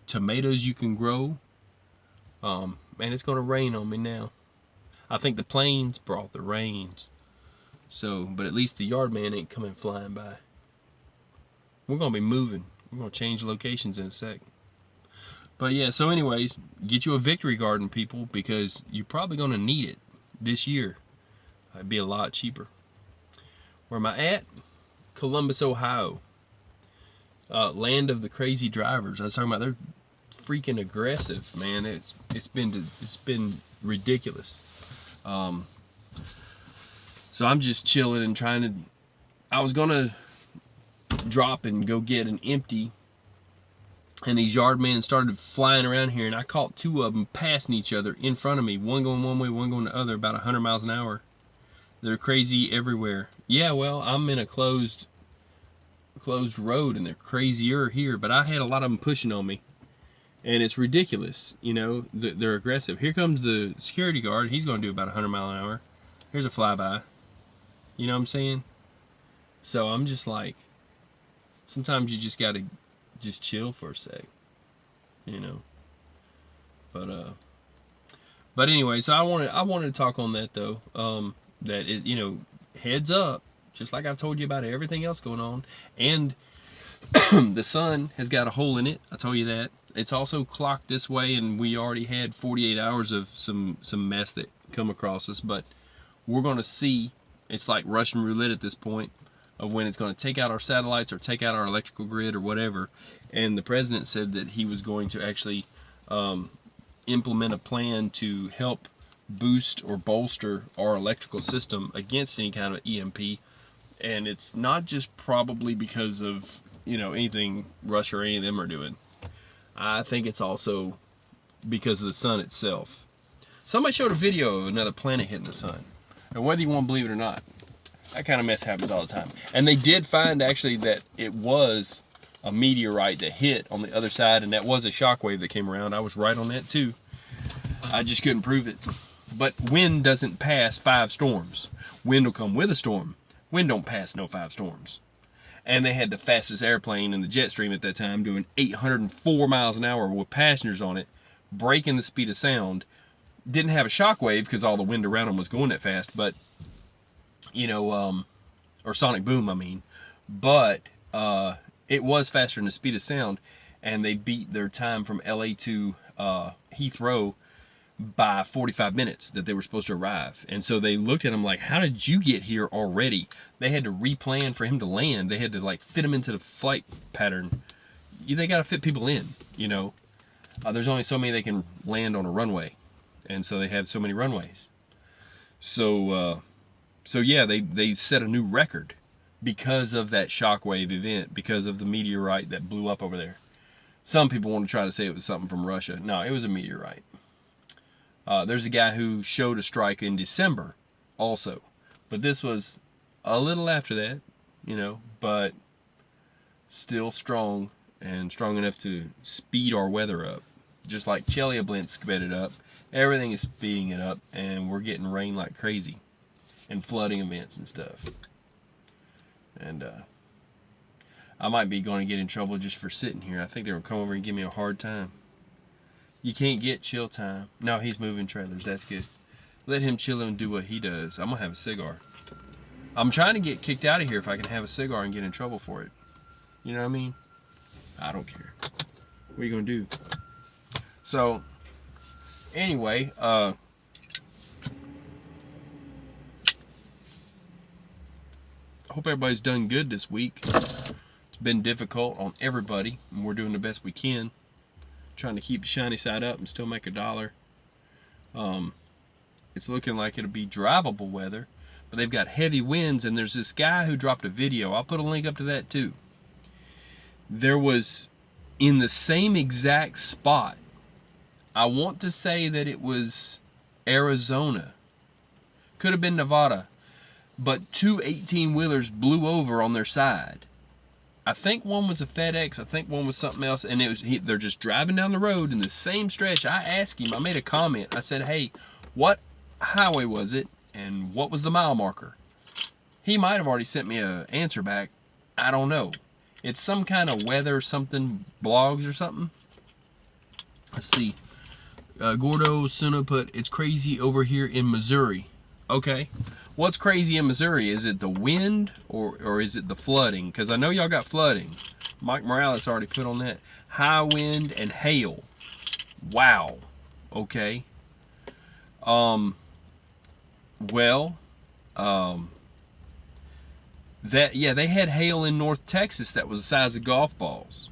tomatoes you can grow. Man, it's going to rain on me now. I think the plains brought the rains. So, but at least the yard man ain't coming flying by. We're going to be moving. We're going to change locations in a sec. But yeah, so anyways, get you a victory garden, people, because you're probably going to need it this year. It'd be a lot cheaper. Where am I at? Columbus, Ohio. Land of the crazy drivers. I was talking about, they're freaking aggressive, man. It's been ridiculous. So I'm just chilling and trying to. I was gonna drop and go get an empty, and these yard men started flying around here, and I caught 2 of them passing each other in front of me. One going one way, one going the other, about 100 miles an hour. They're crazy everywhere. Yeah, well, I'm in a closed road and they're crazier here, but I had a lot of them pushing on me. And it's ridiculous, you know, they're aggressive. Here comes the security guard. He's going to do about 100 mile an hour. Here's a flyby. You know what I'm saying? So I'm just like, sometimes you just got to just chill for a sec, you know. But anyway, so I wanted to talk on that though. That it, you know, heads up, just like I've told you about everything else going on, and the sun has got a hole in it. I told you that. It's also clocked this way, and we already had 48 hours of some mess that come across us. But we're going to see. It's like Russian roulette at this point of when it's going to take out our satellites or take out our electrical grid or whatever. And the president said that he was going to actually implement a plan to help boost or bolster our electrical system against any kind of EMP. And it's not just probably because of, you know, anything Russia or any of them are doing. I think it's also because of the sun itself. Somebody showed a video of another planet hitting the sun. And whether you want to believe it or not, that kind of mess happens all the time. And they did find actually that it was a meteorite that hit on the other side, and that was a shockwave that came around. I was right on that too. I just couldn't prove it. But wind doesn't pass 5 storms. Wind will come with a storm. Wind don't pass no 5 storms. And they had the fastest airplane in the jet stream at that time doing 804 miles an hour with passengers on it, breaking the speed of sound. Didn't have a shockwave because all the wind around them was going that fast, but, you know, or sonic boom, I mean. But it was faster than the speed of sound, and they beat their time from LA to Heathrow by 45 minutes that they were supposed to arrive. And so they looked at him like, how did you get here already? They had to replan for him to land. They had to like fit him into the flight pattern. They got to fit people in, you know. There's only so many they can land on a runway. And so they have so many runways. So yeah, they set a new record because of that shockwave event, because of the meteorite that blew up over there. Some people want to try to say it was something from Russia. No, it was a meteorite. There's a guy who showed a strike in December also. But this was a little after that, you know, but still strong, and strong enough to speed our weather up. Just like Chelyabinsk sped it up, everything is speeding it up, and we're getting rain like crazy, and flooding events and stuff. And I might be going to get in trouble just for sitting here. I think they're going to come over and give me a hard time. You can't get chill time. No, he's moving trailers. That's good. Let him chill and do what he does. I'm going to have a cigar. I'm trying to get kicked out of here if I can have a cigar and get in trouble for it. You know what I mean? I don't care. What are you going to do? So, anyway, I hope everybody's done good this week. It's been difficult on everybody, and we're doing the best we can. Trying to keep the shiny side up and still make $1. It's looking like it'll be drivable weather, but they've got heavy winds, and there's this guy who dropped a video. I'll put a link up to that too. There was, in the same exact spot, I want to say that it was Arizona, could have been Nevada, but 2 18-wheelers blew over on their side. I think one was a FedEx, I think one was something else, and they're just driving down the road in the same stretch. I asked him, I made a comment, I said, hey, what highway was it, and what was the mile marker? He might have already sent me an answer back, I don't know. It's some kind of weather something, blogs or something. Let's see. Gordo Suna put, it's crazy over here in Missouri. Okay. What's crazy in Missouri? Is it the wind or is it the flooding? Because I know y'all got flooding. Mike Morales already put on that. High wind and hail. Wow. Okay. They had hail in North Texas that was the size of golf balls.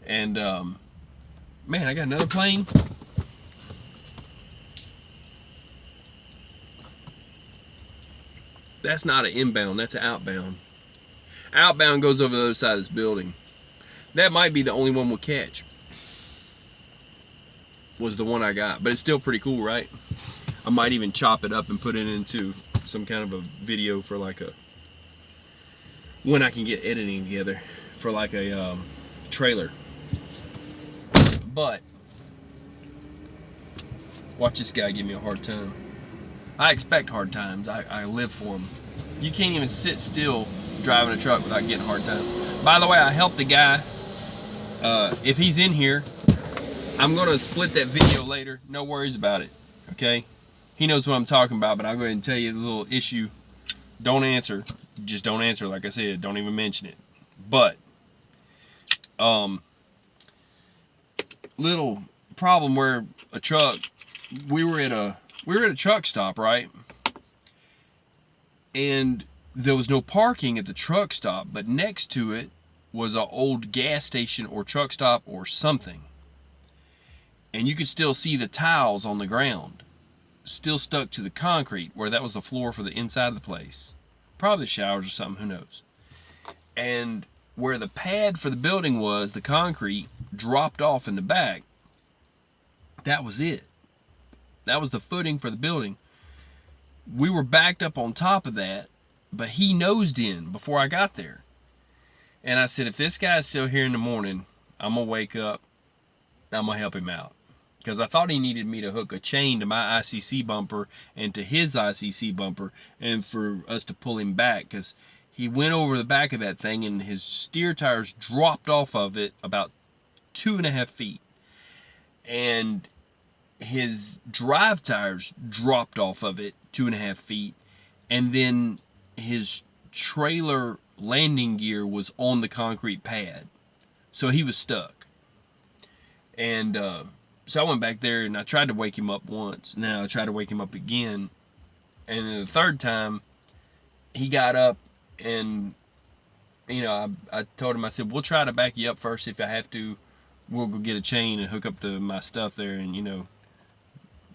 And man, I got another plane. That's not an inbound, that's an outbound. Outbound goes over the other side of this building. That might be the only one we'll catch. Was the one I got, but it's still pretty cool, right? I might even chop it up and put it into some kind of a video for like a when I can get editing together for like a trailer. But watch this guy give me a hard time. I expect hard times. I live for them. You can't even sit still driving a truck without getting a hard time. By the way, I helped the guy. If he's in here, I'm gonna split that video later. No worries about it. Okay? He knows what I'm talking about, but I'll go ahead and tell you the little issue. Don't answer. Just don't answer. Like I said, don't even mention it. But little problem where a truck. We were at a truck stop, right? And there was no parking at the truck stop, but next to it was an old gas station or truck stop or something. And you could still see the tiles on the ground, still stuck to the concrete, where that was the floor for the inside of the place. Probably the showers or something, who knows. And where the pad for the building was, the concrete dropped off in the back. That was it. That was the footing for the building. We were backed up on top of that, but he nosed in before I got there. And I said, if this guy's still here in the morning, I'm going to wake up. I'm going to help him out. Because I thought he needed me to hook a chain to my ICC bumper and to his ICC bumper and for us to pull him back. Because he went over the back of that thing and his steer tires dropped off of it about 2.5 feet. And his drive tires dropped off of it 2.5 feet. And then his trailer landing gear was on the concrete pad. So he was stuck. And so I went back there and I tried to wake him up once. Now I tried to wake him up again. And then the third time, he got up and, you know, I told him, I said, we'll try to back you up first. If I have to, we'll go get a chain and hook up to my stuff there. And, you know,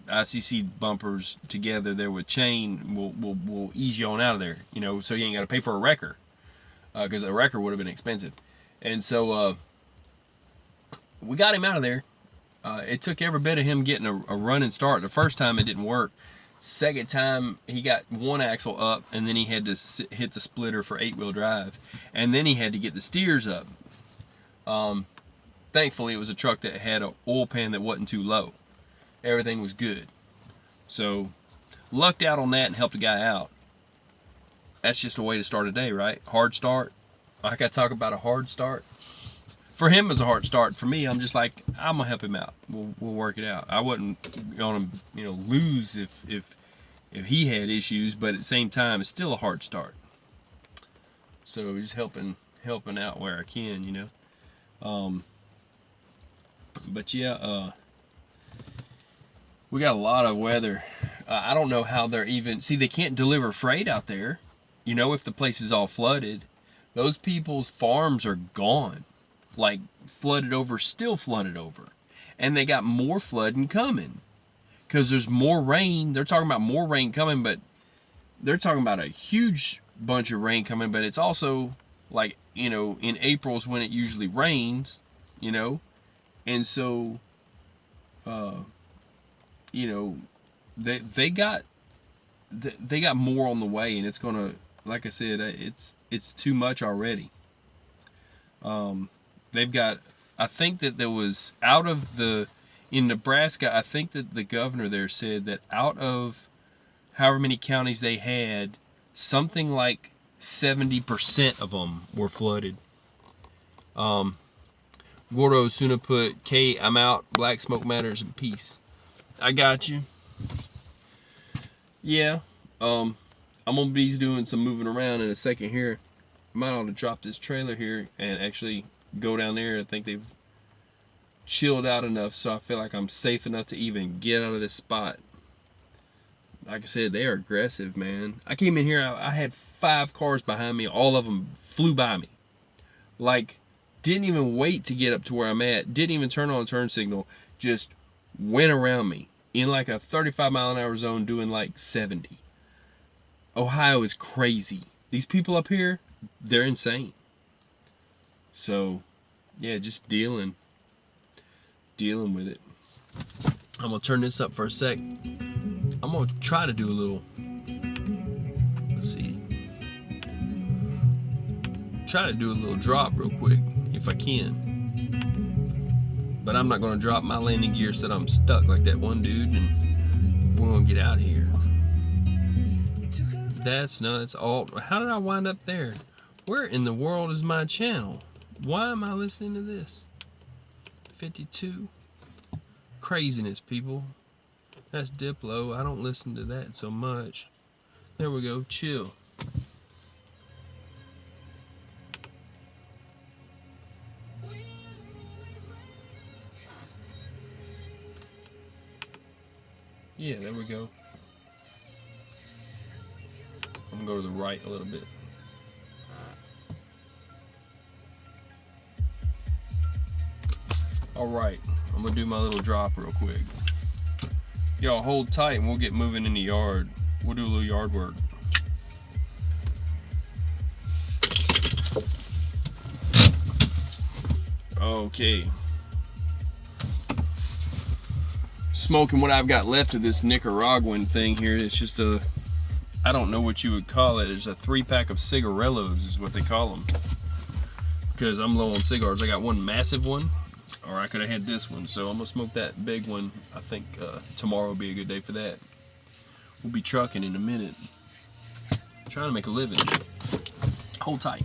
ICC bumpers together there with chain will ease you on out of there, you know, so you ain't got to pay for a wrecker. Because a wrecker would have been expensive. And so we got him out of there. It took every bit of him getting a running start. The first time it didn't work. Second time he got one axle up and then he had to hit the splitter for 8-wheel drive. And then he had to get the steers up. Thankfully it was a truck that had an oil pan that wasn't too low. Everything was good. So lucked out on that and helped the guy out. That's just a way to start a day, right? Hard start. I got to talk about a hard start. For him, it was a hard start. For me, I'm just like, I'm gonna help him out. We'll work it out. I wasn't gonna, you know, lose if he had issues, but at the same time, it's still a hard start. So just helping out where I can, you know. But yeah, we got a lot of weather. I don't know how they're even. See, they can't deliver freight out there. You know, if the place is all flooded, those people's farms are gone. Like flooded over, still flooded over. And they got more flooding coming. Because there's more rain. They're talking about more rain coming, but they're talking about a huge bunch of rain coming. But it's also like, you know, in April is when it usually rains, you know. And so, you know, they got more on the way, and it's gonna, like I said, it's too much already. They've got, I think that there was in Nebraska, I think that the governor there said that out of however many counties they had, something like 70% of them were flooded. Gordo Suna put, Kate, I'm out, black smoke matters, and peace. I got you. Yeah, I'm gonna be doing some moving around in a second here. Might ought to drop this trailer here and actually go down there. I think they've chilled out enough so I feel like I'm safe enough to even get out of this spot. Like I said, they are aggressive, man. I came in here, I had 5 cars behind me. All of them flew by me. Like, didn't even wait to get up to where I'm at. Didn't even turn on a turn signal. Just went around me in like a 35-mile-an-hour zone doing like 70. Ohio is crazy. These people up here, they're insane. So, yeah, just dealing with it. I'm gonna turn this up for a sec. I'm gonna try to do a little, let's see. try to do a little drop real quick if I can. But I'm not gonna drop my landing gear so that I'm stuck like that one dude, and we're gonna get out of here. That's nuts. Alt. How did I wind up there? Where in the world is my channel? Why am I listening to this? 52. Craziness, people. That's Diplo. I don't listen to that so much. There we go. Chill. Yeah, there we go. I'm gonna go to the right a little bit. Alright, I'm gonna do my little drop real quick. Y'all hold tight and we'll get moving in the yard. We'll do a little yard work. Okay. Smoking what I've got left of this Nicaraguan thing here. It's just a, I don't know what you would call it. It's a 3-pack of cigarellos is what they call them. Because I'm low on cigars. I got one massive one, or I could have had this one. So I'm gonna smoke that big one. I think tomorrow will be a good day for that. We'll be trucking in a minute. Trying to make a living. Hold tight.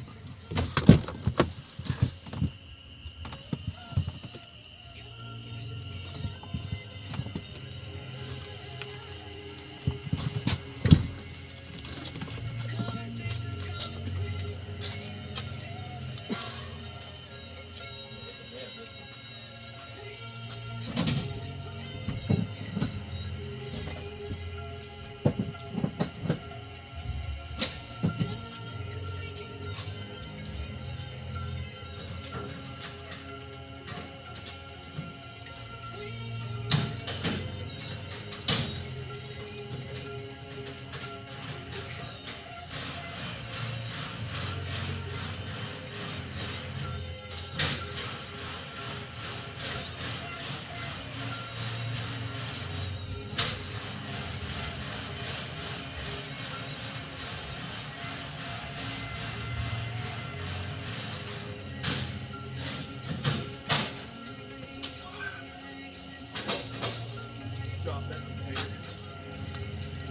Drop that container.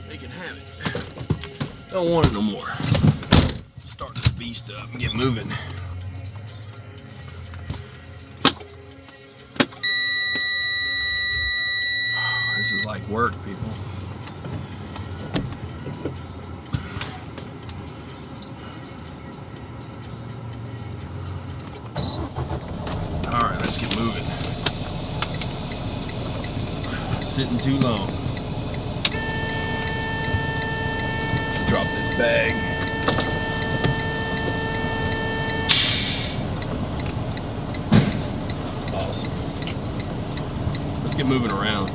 They can have it. Don't want it no more. Start this beast up and get moving. This is like work, people. Alright, let's get moving. Sitting too long. Drop this bag. Awesome. Let's get moving around.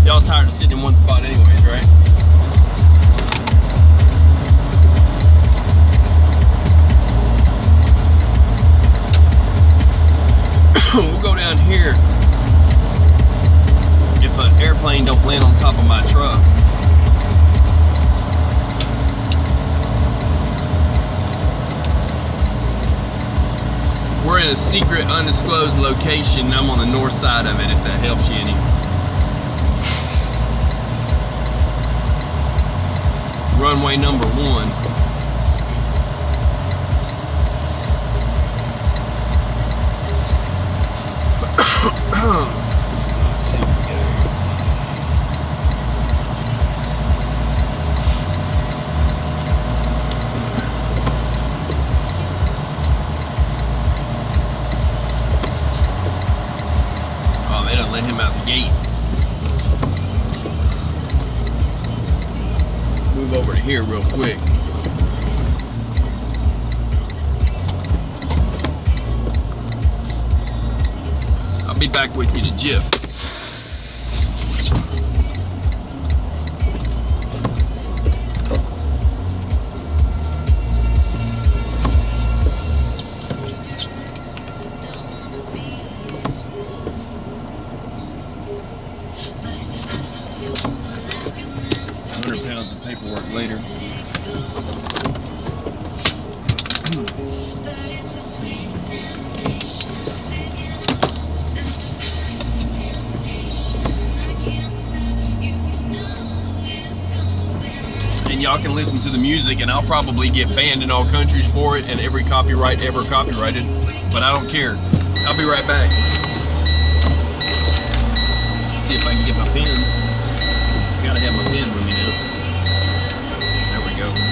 Y'all tired of sitting in one spot anyways, right? We'll go down here if an airplane don't land on top of my truck. We're in a secret, undisclosed location. I'm on the north side of it, if that helps you any. Runway number 1. Let's see what we got here. Oh, they don't let him out the gate. Move over to here real quick. I'll be back with you to jiff. y'all can listen to the music, and I'll probably get banned in all countries for it and every copyright ever copyrighted, but I don't care. I'll be right back. See if I can get my pen. Gotta have my pen with me now. There we go.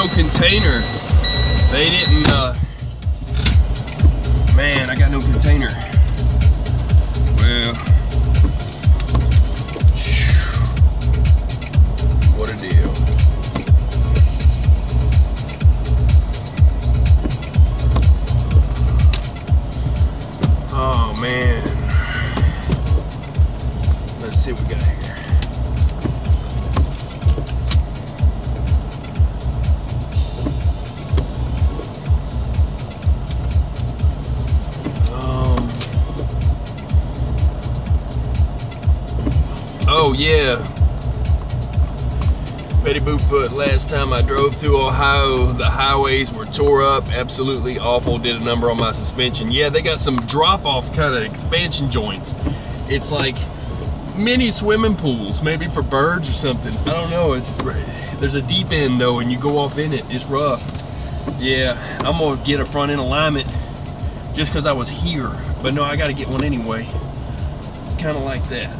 no container. They didn't, man, I got no container. Well, what a deal. Oh man. Let's see what we got here. Oh yeah. Betty Boo put, last time I drove through Ohio, the highways were tore up, absolutely awful, did a number on my suspension. Yeah, they got some drop-off kind of expansion joints. It's like mini swimming pools, maybe for birds or something. I don't know, there's a deep end though, and you go off in it, it's rough. Yeah, I'm gonna get a front end alignment just because I was here. But no, I gotta get one anyway. It's kind of like that.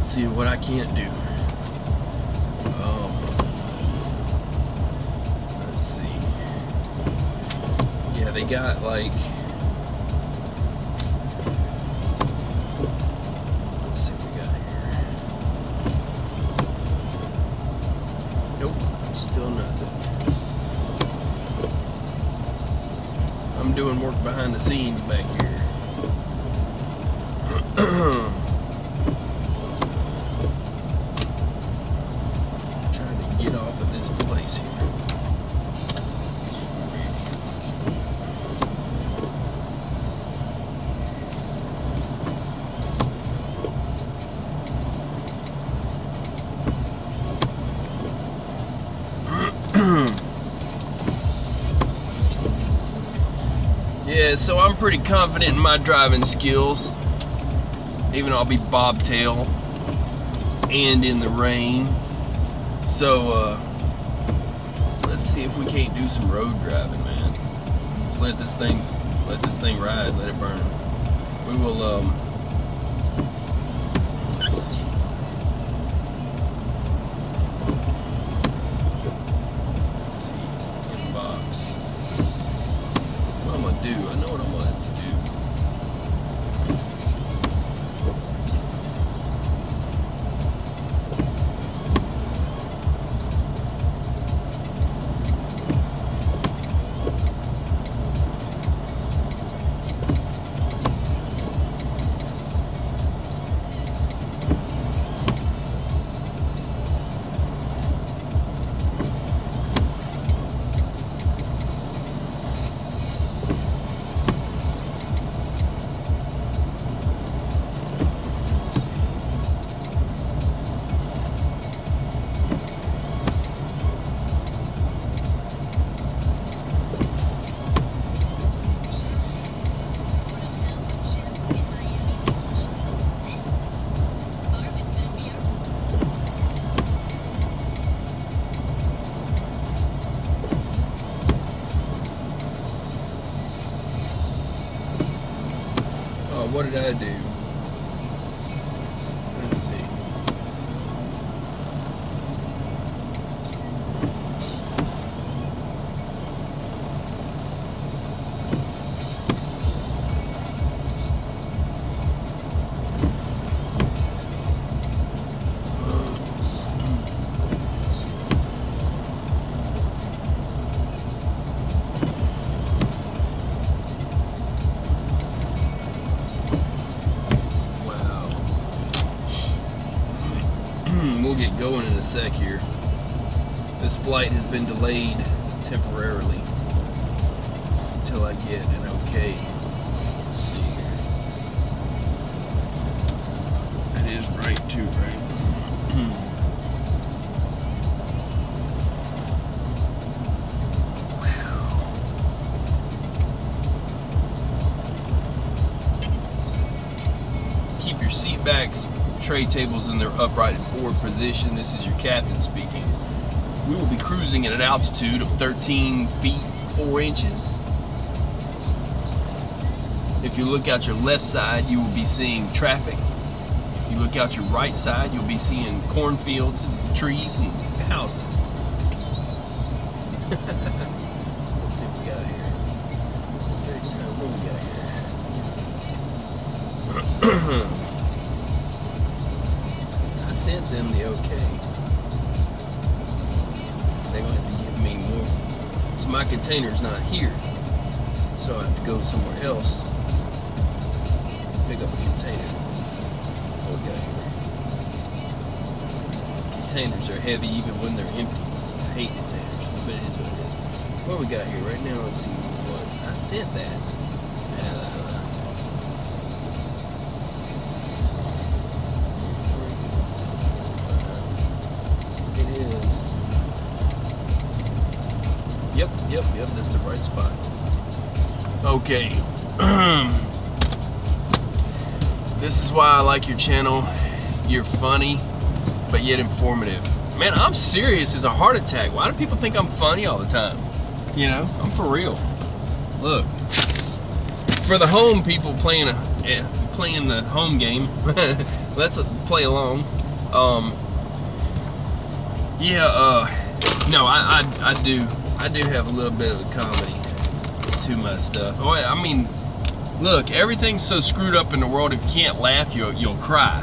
See what I can't do. Let's see. Yeah, they got like, let's see what we got here. Nope, still nothing. I'm doing work behind the scenes back here. Get off of this place here. Yeah, so I'm pretty confident in my driving skills, even though I'll be bobtail and in the rain. So let's see if we can't do some road driving, man. Just let this thing ride, let it burn. We will let's see. Let's see, inbox. What I'm gonna do, I know what I'm gonna have to do. What did I do? Let's see. We'll get going in a sec here. This flight has been delayed temporarily until I get an okay. Let's see here. That is right too, right? Keep your seat backs, tray tables in their upright and forward position. This is your captain speaking. We will be cruising at an altitude of 13 feet 4 inches. If you look out your left side, you will be seeing traffic. If you look out your right side, you'll be seeing cornfields and trees and houses. Let's see what we got here. What we got here? I sent them the okay. They're going to have to give me more. So my container's not here. So I have to go somewhere else. Pick up a container. What we got here? Containers are heavy even when they're empty. I hate containers, but it is what it is. What we got here right now? Let's see what I sent that. It is. Yep. That's the right spot. Okay. This is why I like your channel. You're funny, but yet informative. Man, I'm serious as a heart attack. Why do people think I'm funny all the time? You know, I'm for real. Look, for the home people playing the home game, let's play along. No, I do have a little bit of a comedy to my stuff. I mean, look, everything's so screwed up in the world. If you can't laugh, you'll cry.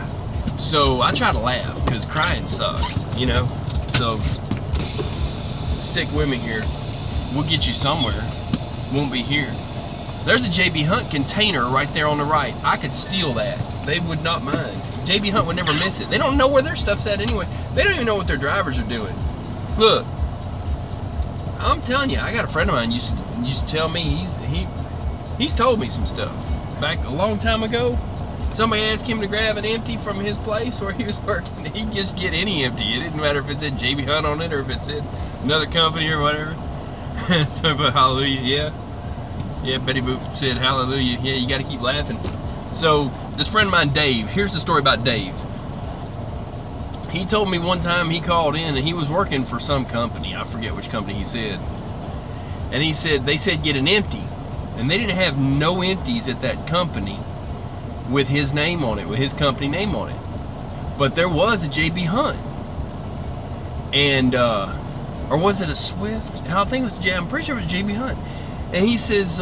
So I try to laugh because crying sucks, you know. So stick with me here. We'll get you somewhere. Won't be here. There's a JB Hunt container right there on the right. I could steal that. They would not mind. JB Hunt would never miss it. They don't know where their stuff's at anyway. They don't even know what their drivers are doing. Look, I'm telling you, I got a friend of mine used to tell me he's told me some stuff back a long time ago. Somebody asked him to grab an empty from his place where he was working. He'd just get any empty. It didn't matter if it said JB Hunt on it or if it said another company or whatever. So, but hallelujah, yeah, Betty Boop said hallelujah. Yeah, you got to keep laughing. So this friend of mine, Dave. Here's the story about Dave. He told me one time he called in and he was working for some company. I forget which company he said. And he said they said get an empty, and they didn't have no empties at that company with his name on it, with his company name on it. But there was a JB Hunt. And or was it a Swift? I think it was I'm pretty sure it was JB Hunt. And he says,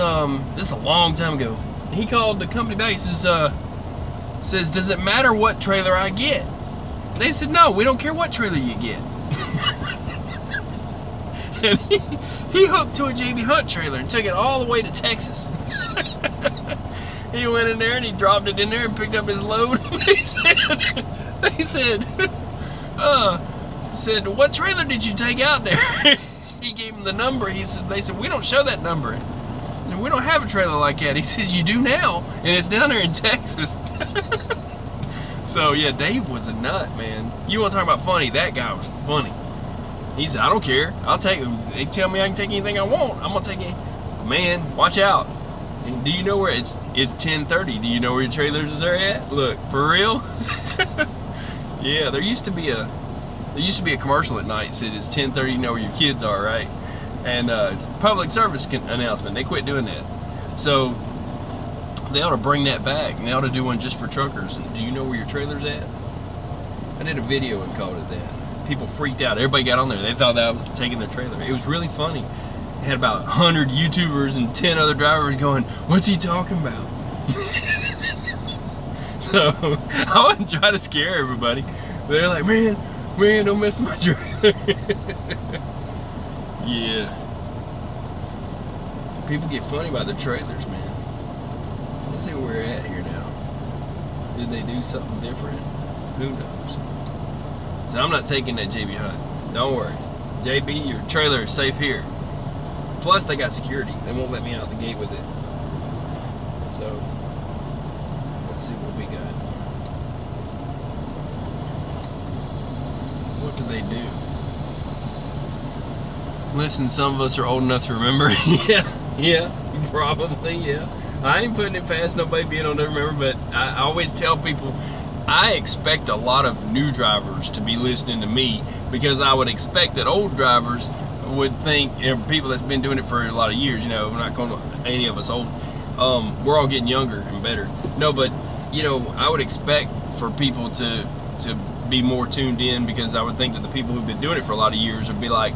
this is a long time ago. He called the company back. He says, does it matter what trailer I get? They said, no, we don't care what trailer you get. And he hooked to a JB Hunt trailer and took it all the way to Texas. He went in there and he dropped it in there and picked up his load. They said, what trailer did you take out there? He gave him the number. They said, we don't show that number. And we don't have a trailer like that. He says, you do now. And it's down there in Texas. So yeah, Dave was a nut, man. You want to talk about funny? That guy was funny. He said, I don't care. I'll take it. They tell me I can take anything I want. I'm going to take it. Man, watch out. Do you know where it's 10:30? Do you know where your trailers are at? Look, for real? Yeah, there used to be a commercial at night that said it's 10:30, you know where your kids are, right? And public service announcement. They quit doing that. So they ought to bring that back, and they ought to do one just for truckers. And do you know where your trailer's at? I did a video and called it that. People freaked out. Everybody got on there. They thought that I was taking their trailer. It was really funny. It had about 100 YouTubers and 10 other drivers going, what's he talking about? So I wasn't trying to scare everybody. They're like, man, don't mess with my trailer. Yeah. People get funny about their trailers, man. Let's see where we're at here now. Did they do something different? Who knows? So I'm not taking that JB Hunt. Don't worry. JB, your trailer is safe here. Plus they got security. They won't let me out the gate with it. So let's see what we got. What do they do? Listen, some of us are old enough to remember. yeah, probably, yeah. I ain't putting it past nobody being old enough to remember, but I always tell people I expect a lot of new drivers to be listening to me, because I would expect that old drivers would think, people that's been doing it for a lot of years, you know, we're not calling any of us old. We're all getting younger and better. No, but you know, I would expect for people to be more tuned in, because I would think that the people who've been doing it for a lot of years would be like,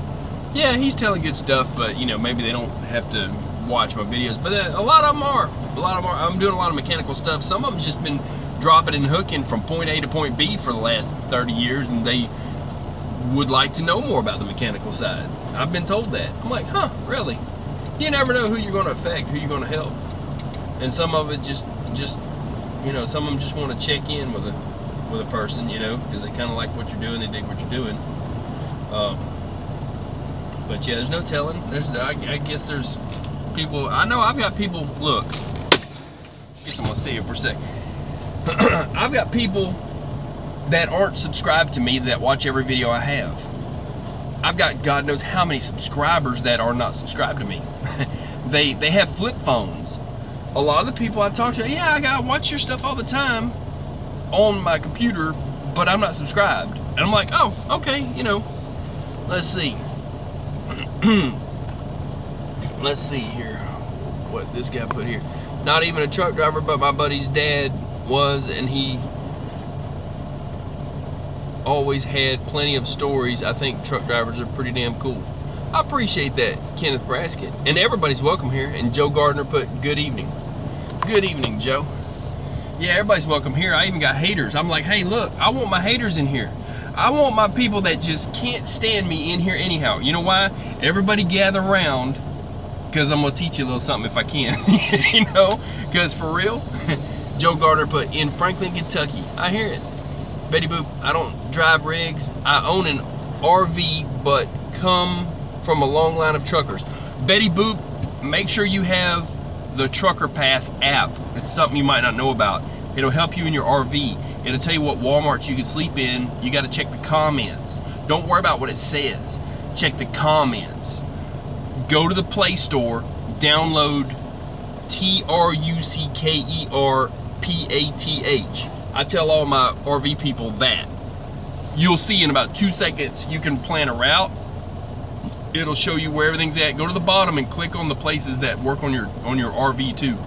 yeah, he's telling good stuff, but you know, maybe they don't have to watch my videos. But a lot of them are. I'm doing a lot of mechanical stuff. Some of them's just been dropping and hooking from point A to point B for the last 30 years, and they would like to know more about the mechanical side. I've been told that. I'm like, huh, really? You never know who you're going to affect, who you're going to help. And some of it just you know, some of them just want to check in with a person, you know, because they kind of like what you're doing, they dig what you're doing. But yeah, there's no telling. I guess there's people. I know I've got people. Look, I guess I'm gonna sit here for a second. I've got people that aren't subscribed to me that watch every video I have. I've got God knows how many subscribers that are not subscribed to me. They have flip phones. A lot of the people I talk to, yeah, I watch your stuff all the time on my computer, but I'm not subscribed. And I'm like, oh, okay, you know. Let's see. Let's see here what this guy put here. Not even a truck driver, but my buddy's dad was, and he always had plenty of stories. I think truck drivers are pretty damn cool. I appreciate that, Kenneth Brasket. And everybody's welcome here. And Joe Gardner put good evening. Good evening, Joe. Yeah, everybody's welcome here. I even got haters. I'm like, hey, look, I want my haters in here. I want my people that just can't stand me in here anyhow. You know why? Everybody gather around, because I'm going to teach you a little something if I can. You know? Because for real, Joe Gardner put, in Franklin, Kentucky. I hear it. Betty Boop, I don't drive rigs. I own an RV, but come from a long line of truckers. Betty Boop, make sure you have the Trucker Path app. It's something you might not know about. It'll help you in your RV. It'll tell you what Walmarts you can sleep in. You got to check the comments. Don't worry about what it says. Check the comments. Go to the Play Store, download TRUCKERPATH. I tell all my RV people that. You'll see in about 2 seconds you can plan a route. It'll show you where everything's at. Go to the bottom and click on the places that work on your RV too.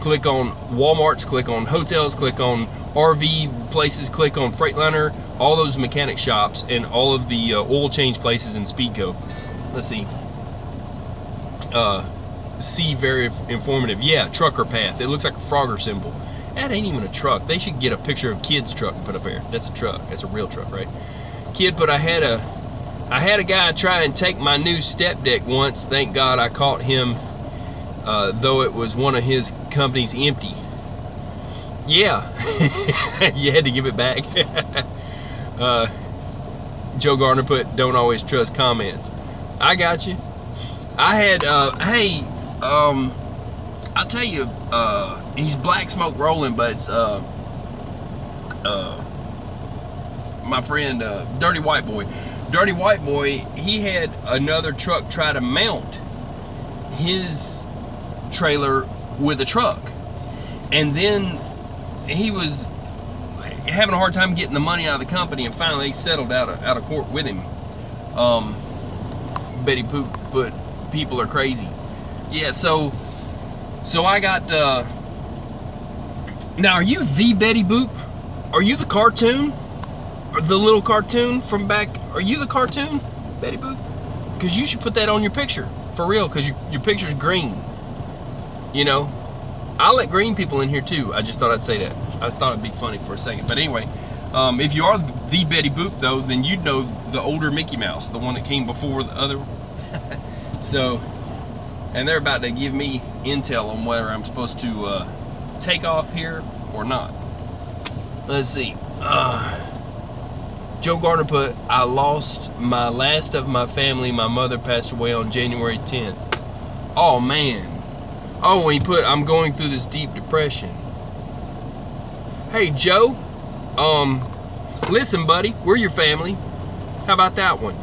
Click on Walmarts, click on hotels, click on RV places, click on Freightliner, all those mechanic shops, and all of the oil change places in Speedco. Let's see. See, very informative. Yeah, Trucker Path. It looks like a Frogger symbol. That ain't even a truck. They should get a picture of Kid's truck and put up there. That's a truck. That's a real truck, right? Kid, but I had a guy try and take my new step deck once. Thank God I caught him, though it was one of his company's empty. Yeah, you had to give it back. Joe Gardner put, don't always trust comments. I got you. I had, hey, I'll tell you, he's black smoke rolling, but it's, my friend, Dirty White Boy. Dirty White Boy, he had another truck try to mount his trailer with a truck. And then he was having a hard time getting the money out of the company, and finally they settled out of court with him. Betty Poop, but people are crazy. Yeah, so I got, now are you the Betty Boop? Are you the cartoon? Or the little cartoon from back? Are you the cartoon, Betty Boop? Because you should put that on your picture, for real, because your picture's green. You know, I'll let green people in here too. I just thought I'd say that. I thought it'd be funny for a second. But anyway, if you are the Betty Boop though, then you'd know the older Mickey Mouse, the one that came before the other. So, and they're about to give me intel on whether I'm supposed to take off here or not. Let's see. Joe Gardner put, I lost my last of my family. My mother passed away on January 10th. Oh man. Oh, he put, I'm going through this deep depression. Hey Joe, listen buddy, we're your family. How about that one?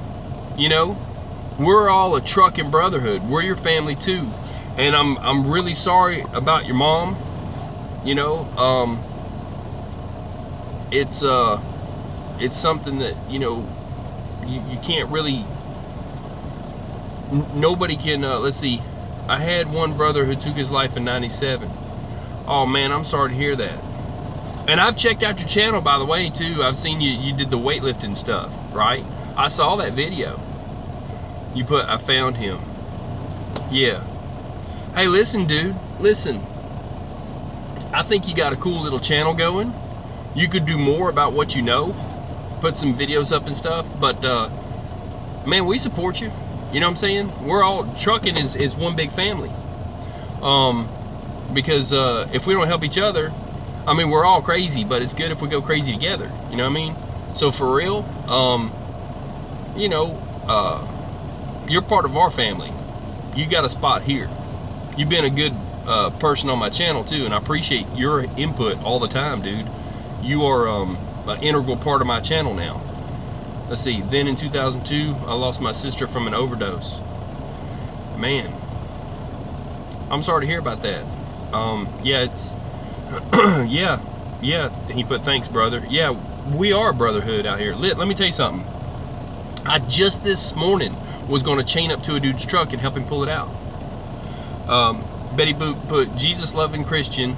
You know, we're all a trucking brotherhood. We're your family too. And I'm really sorry about your mom. You know, it's something that, you know, you can't really, nobody can, let's see, I had one brother who took his life in '97. Oh man, I'm sorry to hear that. And I've checked out your channel, by the way, too. I've seen you did the weightlifting stuff, right? I saw that video. You put, I found him. Yeah. Hey, listen, dude. Listen. I think you got a cool little channel going. You could do more about what you know. Put some videos up and stuff. But, man, we support you. You know what I'm saying? We're all, trucking is one big family. Because if we don't help each other, I mean, we're all crazy, but it's good if we go crazy together. You know what I mean? So for real, you know, you're part of our family. You got a spot here. You've been a good person on my channel too, and I appreciate your input all the time, dude. You are an integral part of my channel now. Let's see, then in 2002, I lost my sister from an overdose. Man, I'm sorry to hear about that. Yeah, it's, yeah, he put, thanks, brother. Yeah, we are a brotherhood out here. Let me tell you something. I just this morning was going to chain up to a dude's truck and help him pull it out. Betty Boop put, Jesus loving Christian,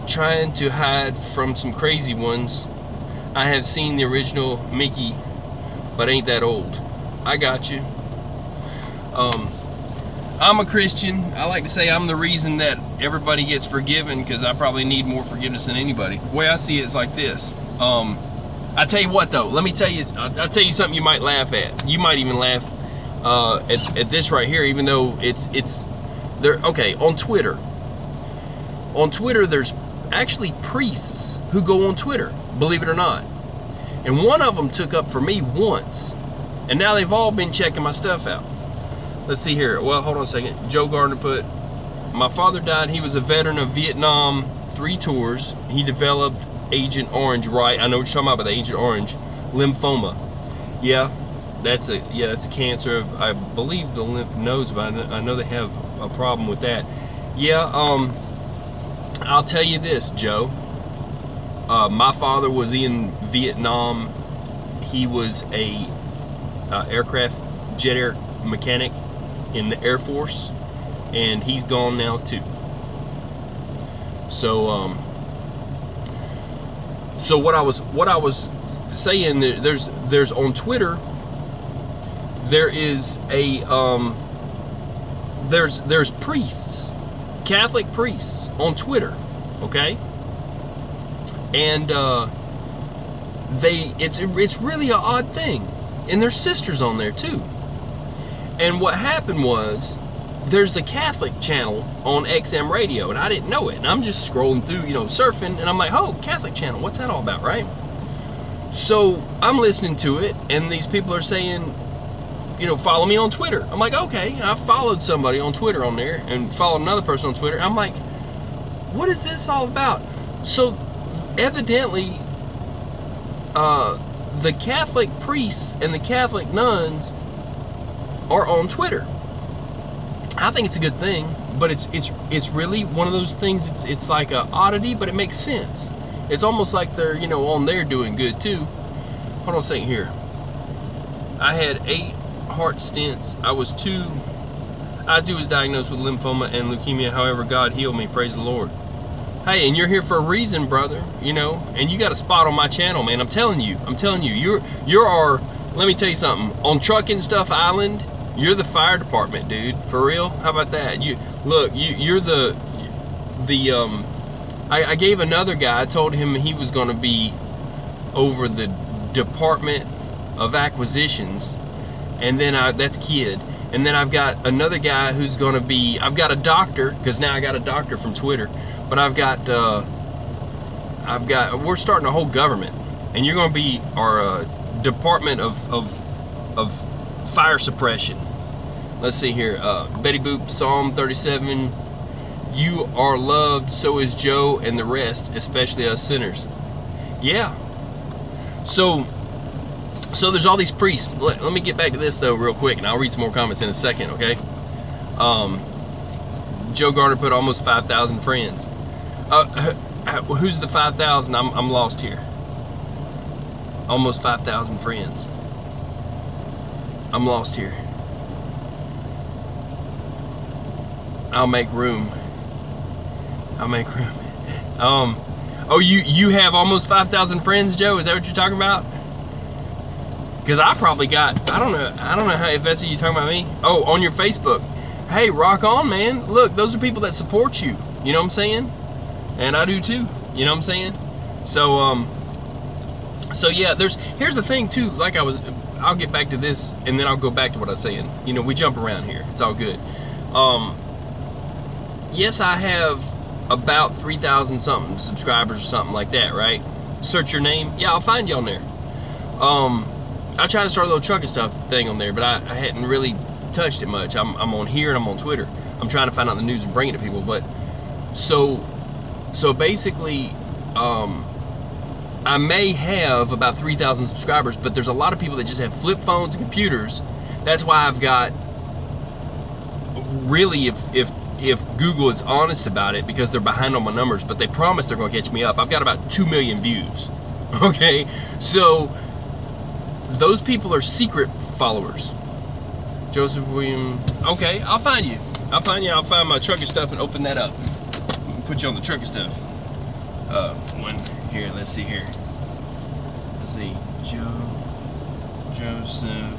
trying to hide from some crazy ones. I have seen the original Mickey, but ain't that old. I got you. I'm a Christian. I like to say I'm the reason that everybody gets forgiven, because I probably need more forgiveness than anybody. The way I see it is like this. I tell you what though, let me tell you, I'll tell you something you might laugh at. You might even laugh at this right here, even though it's there. Okay, on Twitter there's actually priests who go on Twitter, believe it or not. And one of them took up for me once, and now they've all been checking my stuff out. Let's see here. Well, hold on a second. Joe Gardner put, my father died. He was a veteran of Vietnam, 3 tours. He developed Agent Orange, right? I know what you're talking about the Agent Orange. Lymphoma. Yeah, that's a cancer of, I believe, the lymph nodes, but I know they have a problem with that. Yeah, I'll tell you this, Joe. My father was in Vietnam. He was a jet air mechanic in the Air Force, and he's gone now too. So so what I was saying, there's on Twitter, there is a there's priests, Catholic priests on Twitter, okay? And it's really an odd thing, and there's sisters on there too. And what happened was, there's a Catholic channel on XM radio, and I didn't know it. And I'm just scrolling through, you know, surfing, and I'm like, oh, Catholic channel, what's that all about, right? So I'm listening to it, and these people are saying, you know, follow me on Twitter. I'm like, okay. I followed somebody on Twitter on there, and followed another person on Twitter. I'm like, what is this all about? So evidently, the Catholic priests and the Catholic nuns are on Twitter. I think it's a good thing, but it's really one of those things. It's like a oddity, but it makes sense. It's almost like they're, you know, on there doing good too. Hold on a second here. I had 8 heart stents. I too was diagnosed with lymphoma and leukemia. However, God healed me. Praise the Lord. Hey, and you're here for a reason, brother. You know, and you got a spot on my channel, man. I'm telling you. You're our. Let me tell you something. On Trucking Stuff Island, you're the fire department, dude. For real? How about that? You're the I gave another guy, I told him he was going to be over the Department of Acquisitions, and then that's Kid. And then I've got another guy who's going to be, I've got a doctor, because now I got a doctor from Twitter, but we're starting a whole government, and you're going to be our Department of Fire Suppression. Let's see here. Betty Boop, Psalm 37. You are loved, so is Joe and the rest, especially us sinners. Yeah. So there's all these priests. Let me get back to this though real quick, and I'll read some more comments in a second, okay? Joe Garner put almost 5,000 friends. Who's the 5,000? I'm lost here. Almost 5,000 friends. I'm lost here. I'll make room. Oh, you have almost 5,000 friends, Joe? Is that what you're talking about? Because I probably got, I don't know how, if that's what you're talking about me. Oh, on your Facebook. Hey, rock on, man. Look, those are people that support you. You know what I'm saying? And I do too. You know what I'm saying? So yeah, here's the thing too, like I'll get back to this and then I'll go back to what I was saying. You know, we jump around here. It's all good. Yes, I have about 3,000 something subscribers or something like that, right? Search your name. Yeah, I'll find you on there. I tried to start a little trucking stuff thing on there, but I hadn't really touched it much. I'm on here and I'm on Twitter. I'm trying to find out the news and bring it to people. But so basically, I may have about 3,000 subscribers, but there's a lot of people that just have flip phones and computers. That's why I've got, really, if Google is honest about it, because they're behind on my numbers, but they promise they're going to catch me up, I've got about 2 million views. Okay, so those people are secret followers. Joseph William. Okay, I'll find you. I'll find my trucking stuff and open that up. Put you on the trucking stuff. Here, let's see here. Let's see. Joseph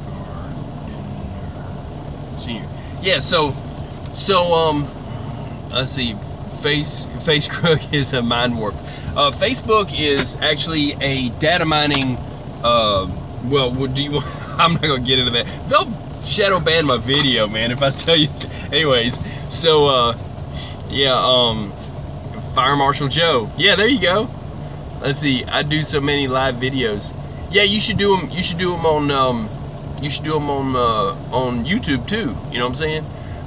Gardner Senior. Yeah, so let's see. Face crook is a mind warp. Facebook is actually a data mining. Well, what do you want? I'm not gonna get into that. They'll shadow ban my video, man, if I tell you. Anyways, so yeah, Fire Marshal Joe. Yeah, there you go. Let's see. I do so many live videos. Yeah, you should do them. You should do them on. You should do them on YouTube too. You know what I'm saying?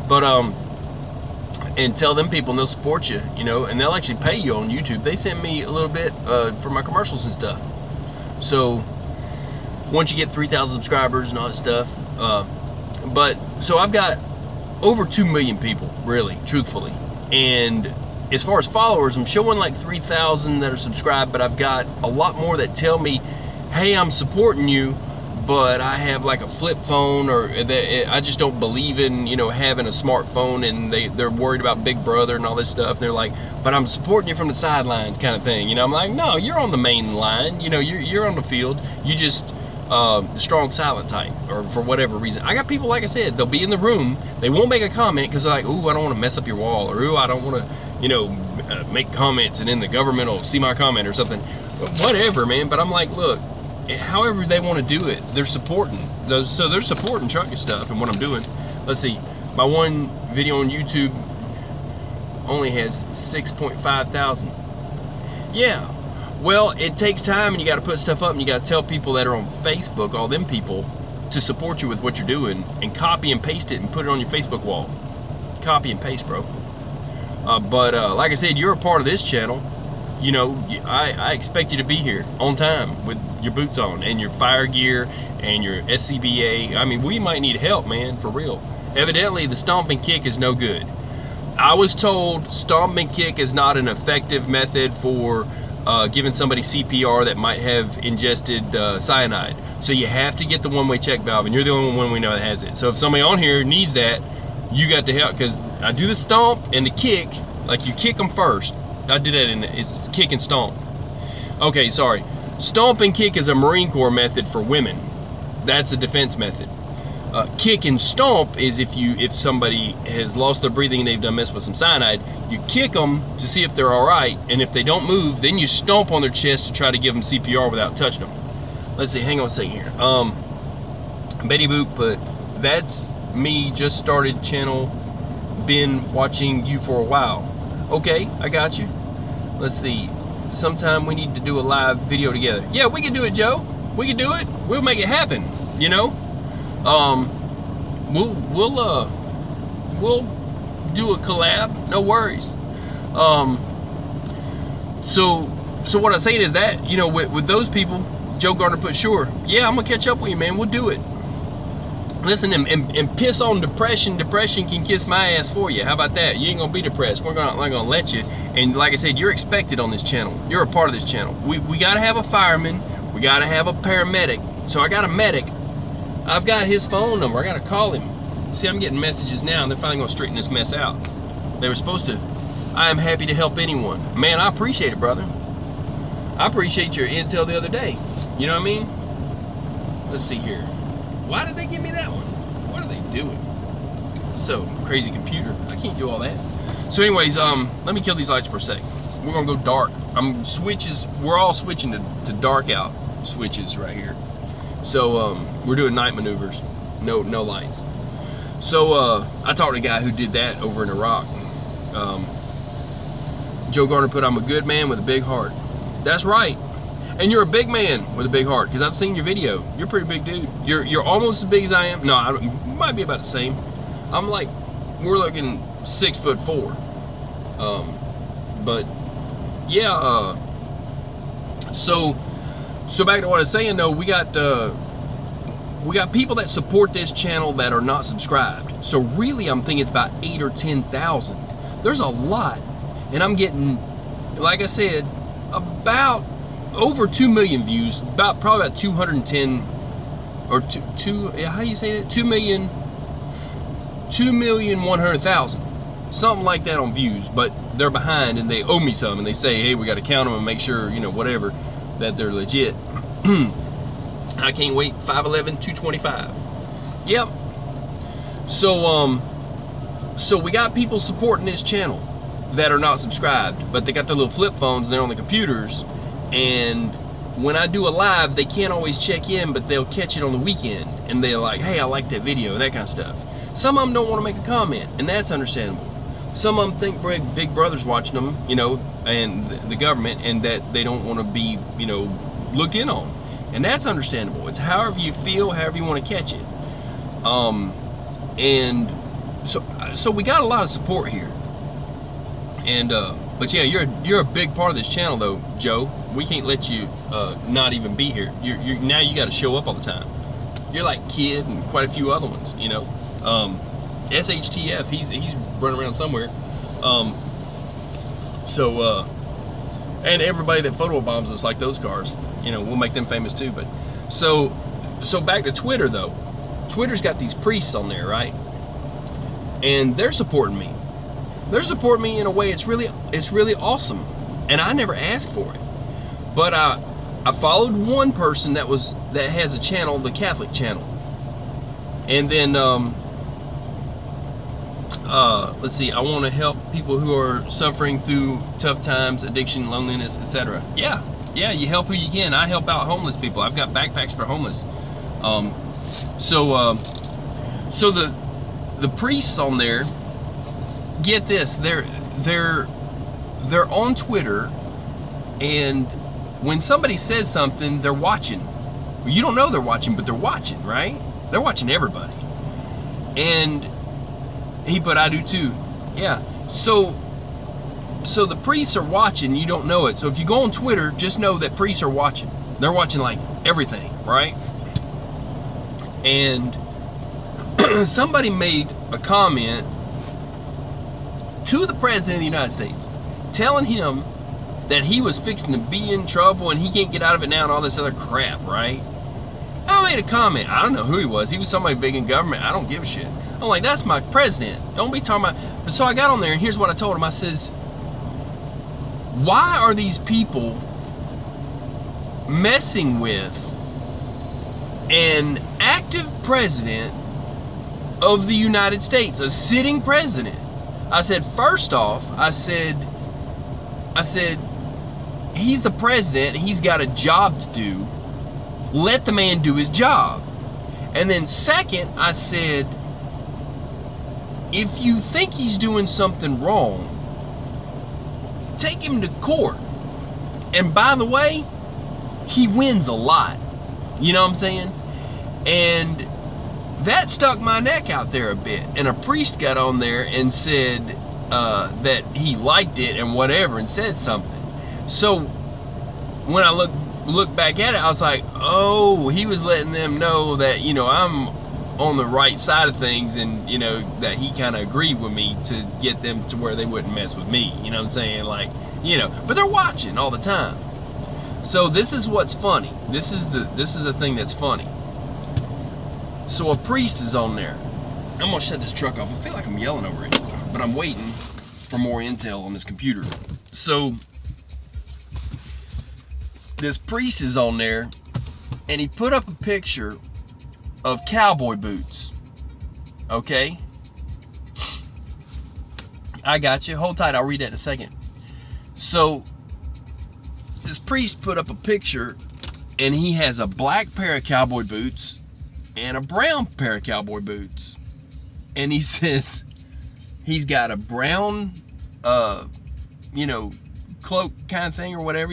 But and tell them people, and they'll support you, you know, and they'll actually pay you on YouTube. They send me a little bit for my commercials and stuff. So once you get 3,000 subscribers and all that stuff, but so I've got over 2 million people, really, truthfully. And as far as followers, I'm showing like 3,000 that are subscribed, but I've got a lot more that tell me, hey, I'm supporting you, but I have like a flip phone, or that I just don't believe in, you know, having a smartphone, and they're worried about Big Brother and all this stuff. They're like, but I'm supporting you from the sidelines, kind of thing. You know, I'm like, no, you're on the main line. You know, you're on the field. You just strong silent type, or for whatever reason. I got people, like I said, they'll be in the room, they won't make a comment because they're like, ooh, I don't want to mess up your wall, or ooh, I don't want to, you know, make comments and then the government will see my comment or something. Whatever, man. But I'm like, look, however they want to do it, they're supporting those. So they're supporting trucking stuff and what I'm doing. Let's see, my one video on YouTube only has 6.5 thousand. Yeah, well, it takes time, and you got to put stuff up, and you got to tell people that are on Facebook, all them people, to support you with what you're doing, and copy and paste it and put it on your Facebook wall. Copy and paste, bro. But like I said, you're a part of this channel. You know, I expect you to be here on time with your boots on and your fire gear and your SCBA. I mean, we might need help, man, for real. Evidently, the stomp and kick is no good. I was told stomp and kick is not an effective method for giving somebody CPR that might have ingested cyanide. So you have to get the one-way check valve, and you're the only one we know that has it. So if somebody on here needs that, you got to help, because I do the stomp and the kick, like you kick them first. I did that it's kick and stomp. Okay, sorry. Stomp and kick is a Marine Corps method for women. That's a defense method. Kick and stomp is if somebody has lost their breathing and they've done messed with some cyanide, you kick them to see if they're all right, and if they don't move, then you stomp on their chest to try to give them CPR without touching them. Let's see, hang on a second here. Betty Boop put, that's me, just started channel, been watching you for a while. Okay, I got you. Let's see, sometime we need to do a live video together. Yeah, we can do it, Joe. We can do it. We'll make it happen, you know? We'll do a collab, no worries. So what I'm saying is that, you know, with those people, Joe Gardner put, sure, yeah, I'm gonna catch up with you, man, we'll do it. Listen, and piss on depression. Depression can kiss my ass for you. How about that? You ain't gonna be depressed. We're not gonna let you. And like I said, you're expected on this channel. You're a part of this channel. We gotta have a fireman. We gotta have a paramedic. So I got a medic. I've got his phone number. I gotta call him. See, I'm getting messages now, and they're finally gonna straighten this mess out. They were supposed to. I am happy to help anyone. Man, I appreciate it, brother. I appreciate your intel the other day. You know what I mean? Let's see here. Why did they give me that one? What are they doing? So, crazy computer. I can't do all that. So anyways, let me kill these lights for a sec. We're gonna go dark. We're all switching to dark out switches right here. So, we're doing night maneuvers. No lights. So, I talked to a guy who did that over in Iraq. Joe Garner put, I'm a good man with a big heart. That's right. And you're a big man with a big heart, because I've seen your video. You're a pretty big dude. You're almost as big as I am. No, you might be about the same. I'm like, we're looking 6'4". But yeah. So back to what I was saying though, we got people that support this channel that are not subscribed. So really, I'm thinking it's about 8 or 10,000. There's a lot, and I'm getting, like I said, about over 2 million views, probably about 210 or two. How do you say that? 2,100,000, something like that on views. But they're behind and they owe me some, and they say, hey, we got to count them and make sure, you know, whatever, that they're legit. I can't wait. 5'11", 225. Yep. So we got people supporting this channel that are not subscribed, but they got their little flip phones and they're on the computers, and when I do a live, they can't always check in, but they'll catch it on the weekend, and they're like, hey, I like that video, and that kind of stuff. Some of them don't want to make a comment, and that's understandable. Some of them think Big Brother's watching them, you know, and the government, and that they don't want to be, you know, looked in on, and that's understandable. It's however you feel, however you want to catch it. And so we got a lot of support here. And but yeah, you're a big part of this channel though, Joe. We can't let you not even be here. Now you got to show up all the time. You're like Kid and quite a few other ones, you know. SHTF, he's running around somewhere. And everybody that photo bombs us like those cars, you know, we'll make them famous too. But so back to Twitter though. Twitter's got these priests on there, right? And they're supporting me. They're supporting me in a way it's really awesome, and I never asked for it. But I followed one person that has a channel, the Catholic channel, and then let's see. I want to help people who are suffering through tough times, addiction, loneliness, etc. Yeah, you help who you can. I help out homeless people. I've got backpacks for homeless. So the priests on there. Get this, they're on Twitter, and when somebody says something, they're watching. You don't know they're watching, but they're watching, right? They're watching everybody. And he put, I do too. Yeah. So the priests are watching, you don't know it. So if you go on Twitter, just know that priests are watching. They're watching like everything, right? And somebody made a comment to the President of the United States, telling him that he was fixing to be in trouble and he can't get out of it now and all this other crap, right? I made a comment. I don't know who he was. He was somebody big in government. I don't give a shit. I'm like, that's my president. Don't be talking about... But so I got on there, and here's what I told him. I says, why are these people messing with an active president of the United States, a sitting president? I said, first off, I said, he's the president, he's got a job to do. Let the man do his job. And then second, I said, if you think he's doing something wrong, take him to court. And by the way, he wins a lot. You know what I'm saying? And that stuck my neck out there a bit, and a priest got on there and said that he liked it and whatever, and said something. So when I look back at it, I was like, oh, he was letting them know that, you know, I'm on the right side of things, and, you know, that he kind of agreed with me to get them to where they wouldn't mess with me. You know what I'm saying? Like, you know, but they're watching all the time. So this is what's funny. This is the thing that's funny. So a priest is on there. I'm gonna shut this truck off. I feel like I'm yelling over it, but I'm waiting. for more intel on this computer. So this priest is on there, and he put up a picture of cowboy boots. Okay? I got you. Hold tight, I'll read that in a second. So this priest put up a picture, and he has a black pair of cowboy boots and a brown pair of cowboy boots. And he says he's got a brown cloak kind of thing or whatever,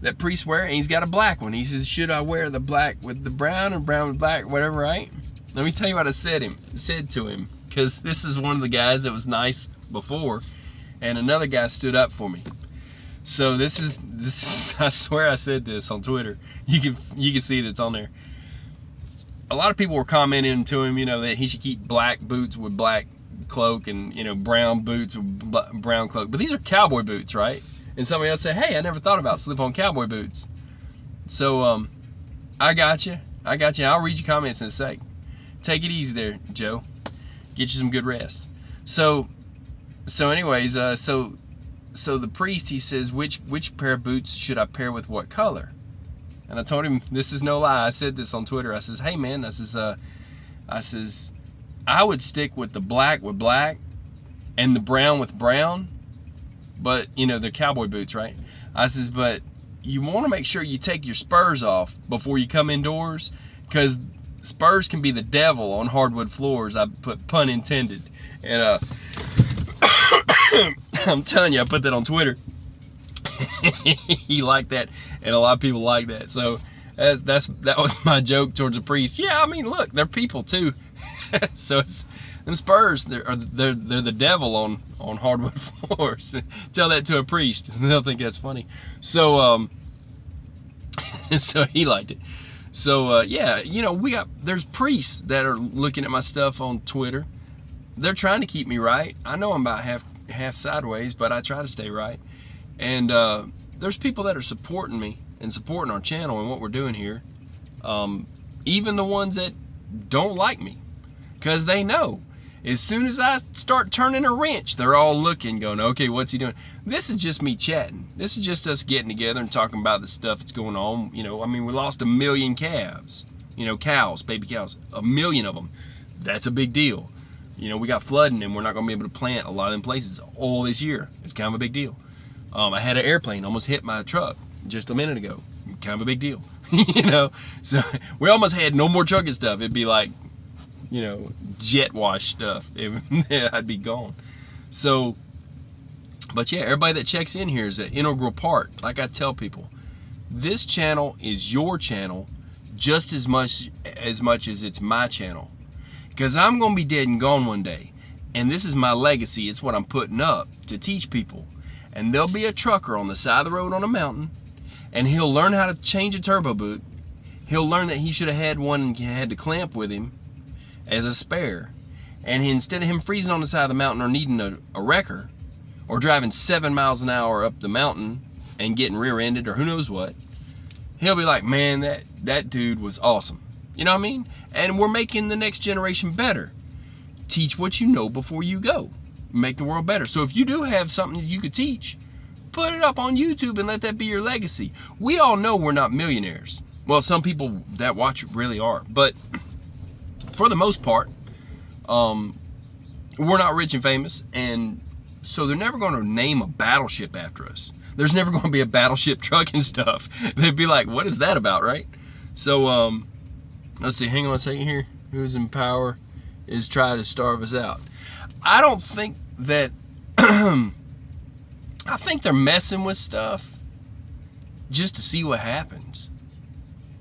that priests wear, and he's got a black one. He says, should I wear the black with the brown and brown with black, whatever, right? Let me tell you what I said to him, because this is one of the guys that was nice before, and another guy stood up for me. So this is I swear I said this on Twitter. You can see it, it's on there. A lot of people were commenting to him, that he should keep black boots with black cloak and, brown boots with brown cloak. But these are cowboy boots, right? And somebody else said, hey, I never thought about slip-on cowboy boots. So, I got you. I'll read your comments in a sec. Take it easy there, Joe. Get you some good rest. So anyways, so the priest, he says, which pair of boots should I pair with what color? And I told him, this is no lie, I said this on Twitter. I says, hey man, I says, I would stick with the black with black and the brown with brown, but they're cowboy boots, right? I says, but you want to make sure you take your spurs off before you come indoors, because spurs can be the devil on hardwood floors. I put pun intended. And I'm telling you, I put that on Twitter. He liked that, and a lot of people like that. So that was my joke towards the priest. Yeah, I mean, look, they're people too. So it's them spurs. They're the devil on hardwood floors. Tell that to a priest, and they'll think that's funny. So so he liked it. So yeah, there's priests that are looking at my stuff on Twitter. They're trying to keep me right. I know I'm about half sideways, but I try to stay right. And there's people that are supporting me and supporting our channel and what we're doing here. Even the ones that don't like me, because they know as soon as I start turning a wrench, they're all looking, going, okay, what's he doing? This is just me chatting. This is just us getting together and talking about the stuff that's going on. I mean, we lost 1 million calves, cows, baby cows, 1 million of them. That's a big deal. We got flooding, and we're not going to be able to plant a lot of them places all this year. It's kind of a big deal. I had an airplane almost hit my truck just a minute ago. Kind of a big deal. So we almost had no more trucking stuff. It'd be like, jet wash stuff. I'd be gone. So, but yeah, everybody that checks in here is an integral part. Like I tell people, this channel is your channel just as much as it's my channel. Because I'm going to be dead and gone one day. And this is my legacy. It's what I'm putting up to teach people. And there'll be a trucker on the side of the road on a mountain, and he'll learn how to change a turbo boot. He'll learn that he should have had one and had to clamp with him as a spare. And instead of him freezing on the side of the mountain or needing a wrecker, or driving 7 miles an hour up the mountain and getting rear-ended or who knows what, he'll be like, man, that dude was awesome. You know what I mean? And we're making the next generation better. Teach what you know before you go. Make the world better. So if you do have something that you could teach, put it up on YouTube and let that be your legacy. We all know we're not millionaires. Well, some people that watch really are, but for the most part, we're not rich and famous, and so they're never going to name a battleship after us. There's never going to be a battleship trucking stuff. They'd be like, what is that about, right? So let's see, hang on a second here. Who's in power is trying to starve us out. I don't think that I think they're messing with stuff just to see what happens.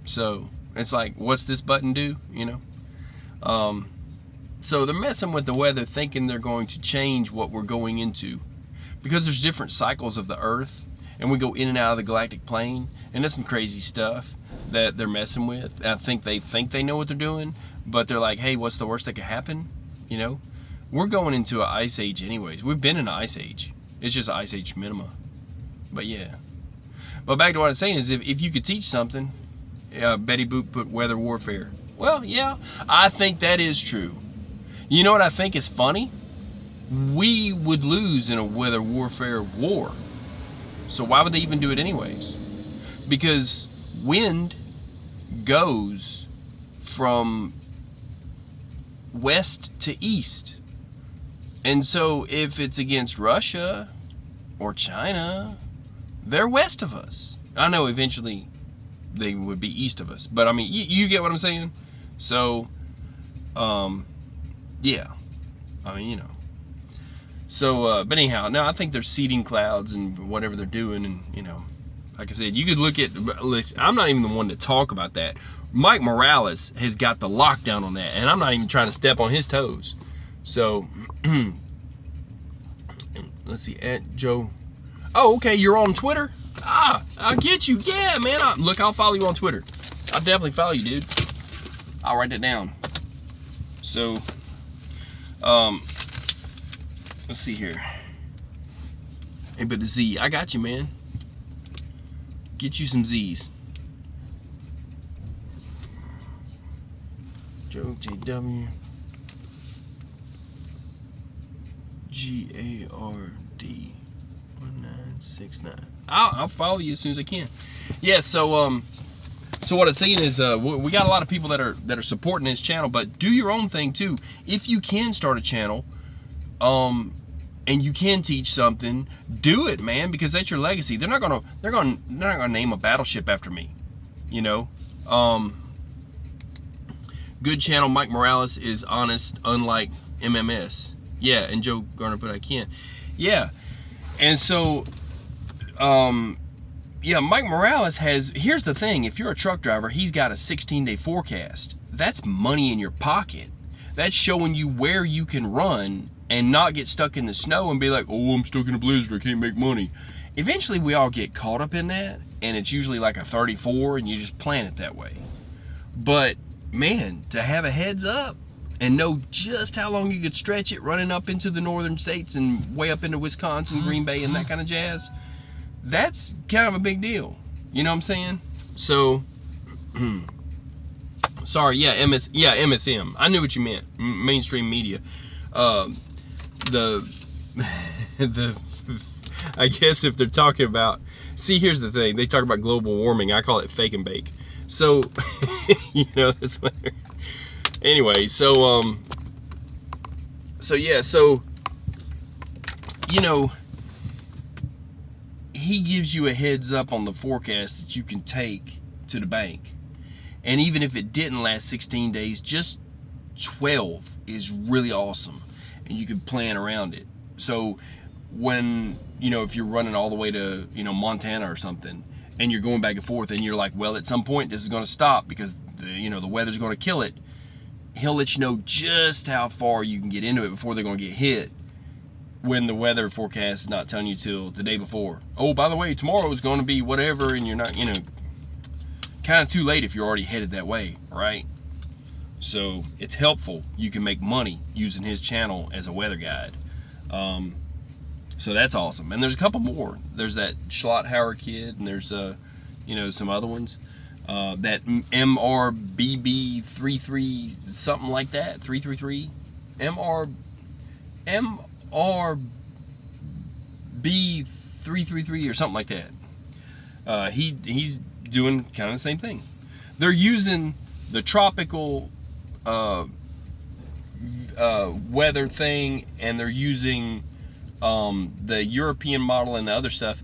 So it's like, what's this button do? So they're messing with the weather, thinking they're going to change what we're going into, because there's different cycles of the earth, and we go in and out of the galactic plane, and there's some crazy stuff that they're messing with. I think they know what they're doing, but they're like, hey, what's the worst that could happen? We're going into an ice age anyways. We've been in an ice age. It's just ice age minima. But yeah. But back to what I was saying is, if you could teach something, Betty Boop put weather warfare. Well, yeah, I think that is true. You know what I think is funny? we would lose in a weather warfare war. So why would they even do it anyways? Because wind goes from west to east. And so if it's against Russia or China, they're west of us. I know eventually they would be east of us, but I mean, you get what I'm saying? So, yeah, I mean, you know. So, but anyhow, now I think they're seeding clouds and whatever they're doing, and you know, like I said, you could look at, listen, I'm not even the one to talk about that. Mike Morales has got the lockdown on that, and I'm not even trying to step on his toes. So, let's see, at Joe. Oh, okay, you're on Twitter? Ah, I'll get you. Yeah, man. Look, I'll follow you on Twitter. I'll definitely follow you, dude. I'll write it down. So, let's see here. Hey, but the Z, I got you, man. Get you some Z's. Joe JW GARD 1969. I'll follow you as soon as I can. Yeah. So what I'm saying is, we got a lot of people that are supporting this channel, but do your own thing too. If you can start a channel, and you can teach something, do it, man, because that's your legacy. They're not gonna name a battleship after me, you know. Good channel. Mike Morales is honest, unlike MMS. Yeah, and Joe Garner, but I can't. Yeah, and so, yeah, Mike Morales has. Here's the thing: if you're a truck driver, he's got a 16-day forecast. That's money in your pocket. That's showing you where you can run and not get stuck in the snow and be like, oh, I'm stuck in a blizzard, I can't make money. Eventually we all get caught up in that, and it's usually like a 34 and you just plan it that way. But man, to have a heads up and know just how long you could stretch it running up into the northern states and way up into Wisconsin, Green Bay, and that kind of jazz, that's kind of a big deal. You know what I'm saying? So, sorry, yeah, MSM. I knew what you meant, mainstream media. The I guess if they're talking about, see, here's the thing, they talk about global warming, I call it fake and bake. So, you know, that's what anyway, so yeah, so, you know, he gives you a heads up on the forecast that you can take to the bank. And even if it didn't last 16 days, just 12 is really awesome. And you can plan around it. So when, you know, if you're running all the way to, you know, Montana or something, and you're going back and forth, and you're like, well, at some point this is going to stop because the weather's going to kill it, he'll let you know just how far you can get into it before they're going to get hit, when the weather forecast is not telling you till the day before. Oh, by the way, tomorrow is going to be whatever, and you're not, you know, kind of too late if you're already headed that way, right? So it's helpful. You can make money using his channel as a weather guide. So that's awesome. And there's a couple more. There's that Schlotthauer kid, and there's you know, some other ones. That MRBB33 something like that, 333, MRB333 or something like that. He's doing kind of the same thing. They're using the tropical weather thing, and they're using the European model and the other stuff.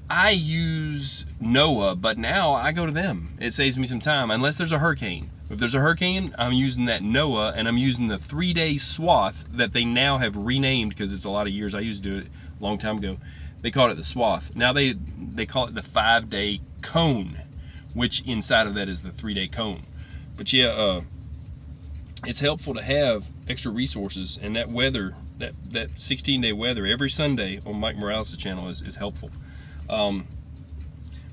I use NOAA, but now I go to them. It saves me some time, unless there's a hurricane. If there's a hurricane, I'm using that NOAA, and I'm using the 3-day swath that they now have renamed, because it's a lot of years. I used to do it a long time ago. They called it the swath. Now they call it the 5-day cone, which inside of that is the 3-day cone. But yeah, it's helpful to have extra resources, and that weather, that 16-day weather every Sunday on Mike Morales' channel is helpful. But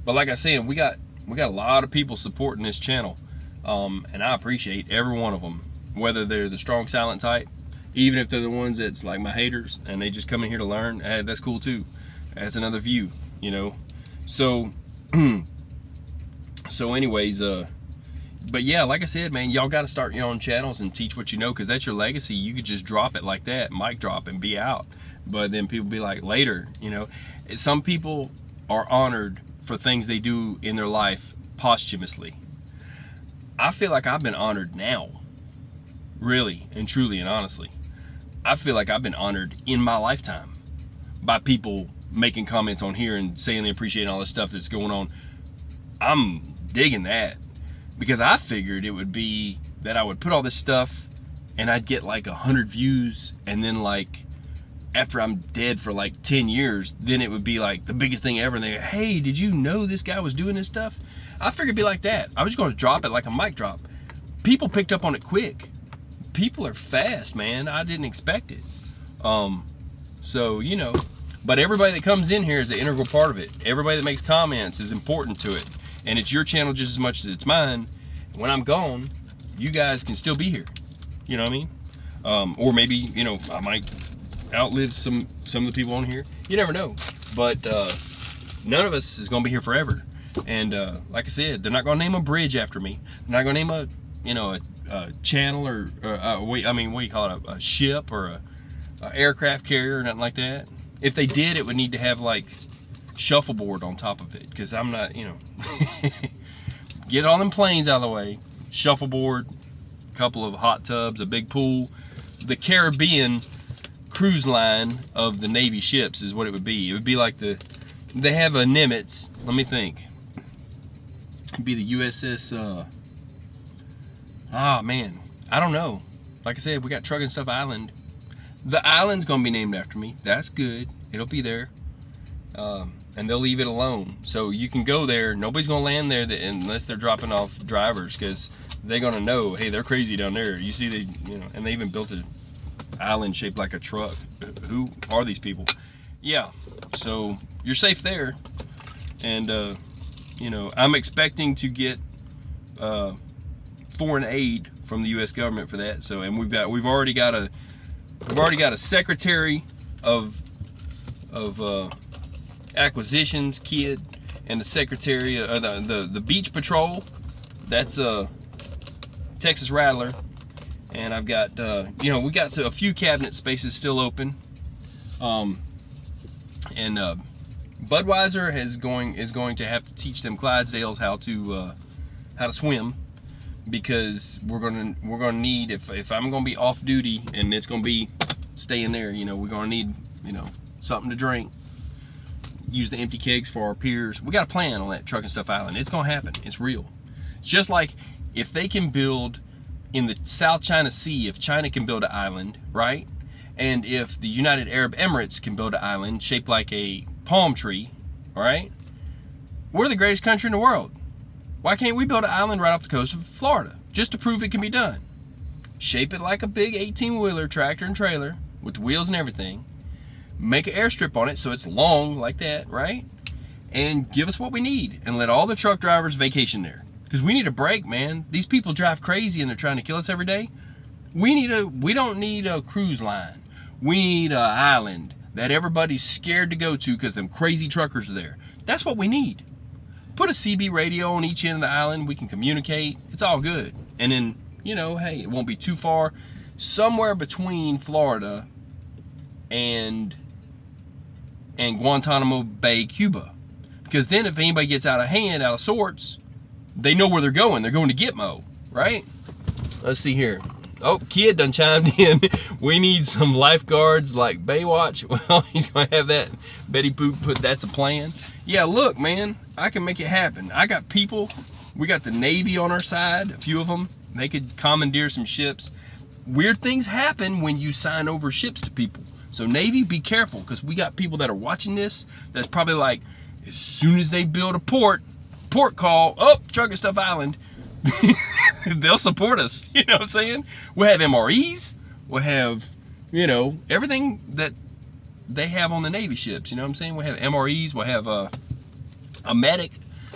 like I said, we got a lot of people supporting this channel, and I appreciate every one of them, whether they're the strong silent type, even if they're the ones that's like my haters and they just come in here to learn. Hey, that's cool too. That's another view, you know. So so anyways, But yeah, like I said, man, y'all got to start your own channels and teach what you know, because that's your legacy. You could just drop it like that, mic drop, and be out. But then people be like, later, you know. Some people are honored for things they do in their life posthumously. I feel like I've been honored now, really and truly and honestly. I feel like I've been honored in my lifetime by people making comments on here and saying they appreciate all the stuff that's going on. I'm digging that, because I figured it would be that I would put all this stuff and I'd get like 100 views, and then like after I'm dead for like 10 years, then it would be like the biggest thing ever, and they go, hey, did you know this guy was doing this stuff? I figured it'd be like that. I was going to drop it like a mic drop. People picked up on it quick. People are fast, man. I didn't expect it. So, you know, but everybody that comes in here is an integral part of it. Everybody that makes comments is important to it. And it's your channel just as much as it's mine. When I'm gone, you guys can still be here. You know what I mean? Or maybe, you know, I might outlive some of the people on here. You never know. But none of us is going to be here forever. And like I said, they're not going to name a bridge after me. They're not going to name a, you know, a channel or I mean, what do you call it? A ship or a aircraft carrier or nothing like that. If they did, it would need to have like shuffleboard on top of it, because I'm not, you know. Get all them planes out of the way, shuffleboard, a couple of hot tubs, a big pool. The Caribbean cruise line of the Navy ships is what it would be. It would be like they have a Nimitz, let me think. It'd be the USS, man, I don't know. Like I said, we got Truck and Stuff Island. The island's gonna be named after me. That's good. It'll be there. And they'll leave it alone. So you can go there. Nobody's gonna land there unless they're dropping off drivers, because they're gonna know, hey, they're crazy down there. You see, you know, and they even built an island shaped like a truck. Who are these people? Yeah. So you're safe there. And you know, I'm expecting to get foreign aid from the U.S. government for that. So, and we've already got a secretary of acquisitions kid, and the secretary of the beach patrol. That's a Texas Rattler. And I've got you know, we got a few cabinet spaces still open. And Budweiser is going to have to teach them Clydesdales how to swim, because we're gonna need, if I'm gonna be off duty and it's gonna be staying there, you know, we're gonna need, you know, something to drink. Use the empty kegs for our peers. We got a plan on that Truck and Stuff Island. It's gonna happen. It's real. It's just like if they can build in the South China Sea, if China can build an island, right? And if the United Arab Emirates can build an island shaped like a palm tree, all right? We're the greatest country in the world. Why can't we build an island right off the coast of Florida just to prove it can be done? Shape it like a big 18-wheeler tractor and trailer with the wheels and everything. Make an airstrip on it so it's long like that, right? And give us what we need, and let all the truck drivers vacation there. Because we need a break, man. These people drive crazy and they're trying to kill us every day. We don't need a cruise line. We need an island that everybody's scared to go to because them crazy truckers are there. That's what we need. Put a CB radio on each end of the island. We can communicate. It's all good. And then, you know, hey, it won't be too far. Somewhere between Florida and Guantanamo Bay, Cuba. Because then if anybody gets out of hand, out of sorts, they know where they're going. They're going to Gitmo, right? Let's see here. Oh, kid done chimed in. We need some lifeguards like Baywatch. Well, he's going to have that. Betty Boop put that's a plan. Yeah, look, man, I can make it happen. I got people. We got the Navy on our side, a few of them. They could commandeer some ships. Weird things happen when you sign over ships to people. So Navy, be careful, because we got people that are watching this that's probably like, as soon as they build a port call, oh, Truck and Stuff Island, they'll support us. You know what I'm saying? We'll have MREs. We'll have, you know, everything that they have on the Navy ships. You know what I'm saying? We'll have MREs. We'll have a medic.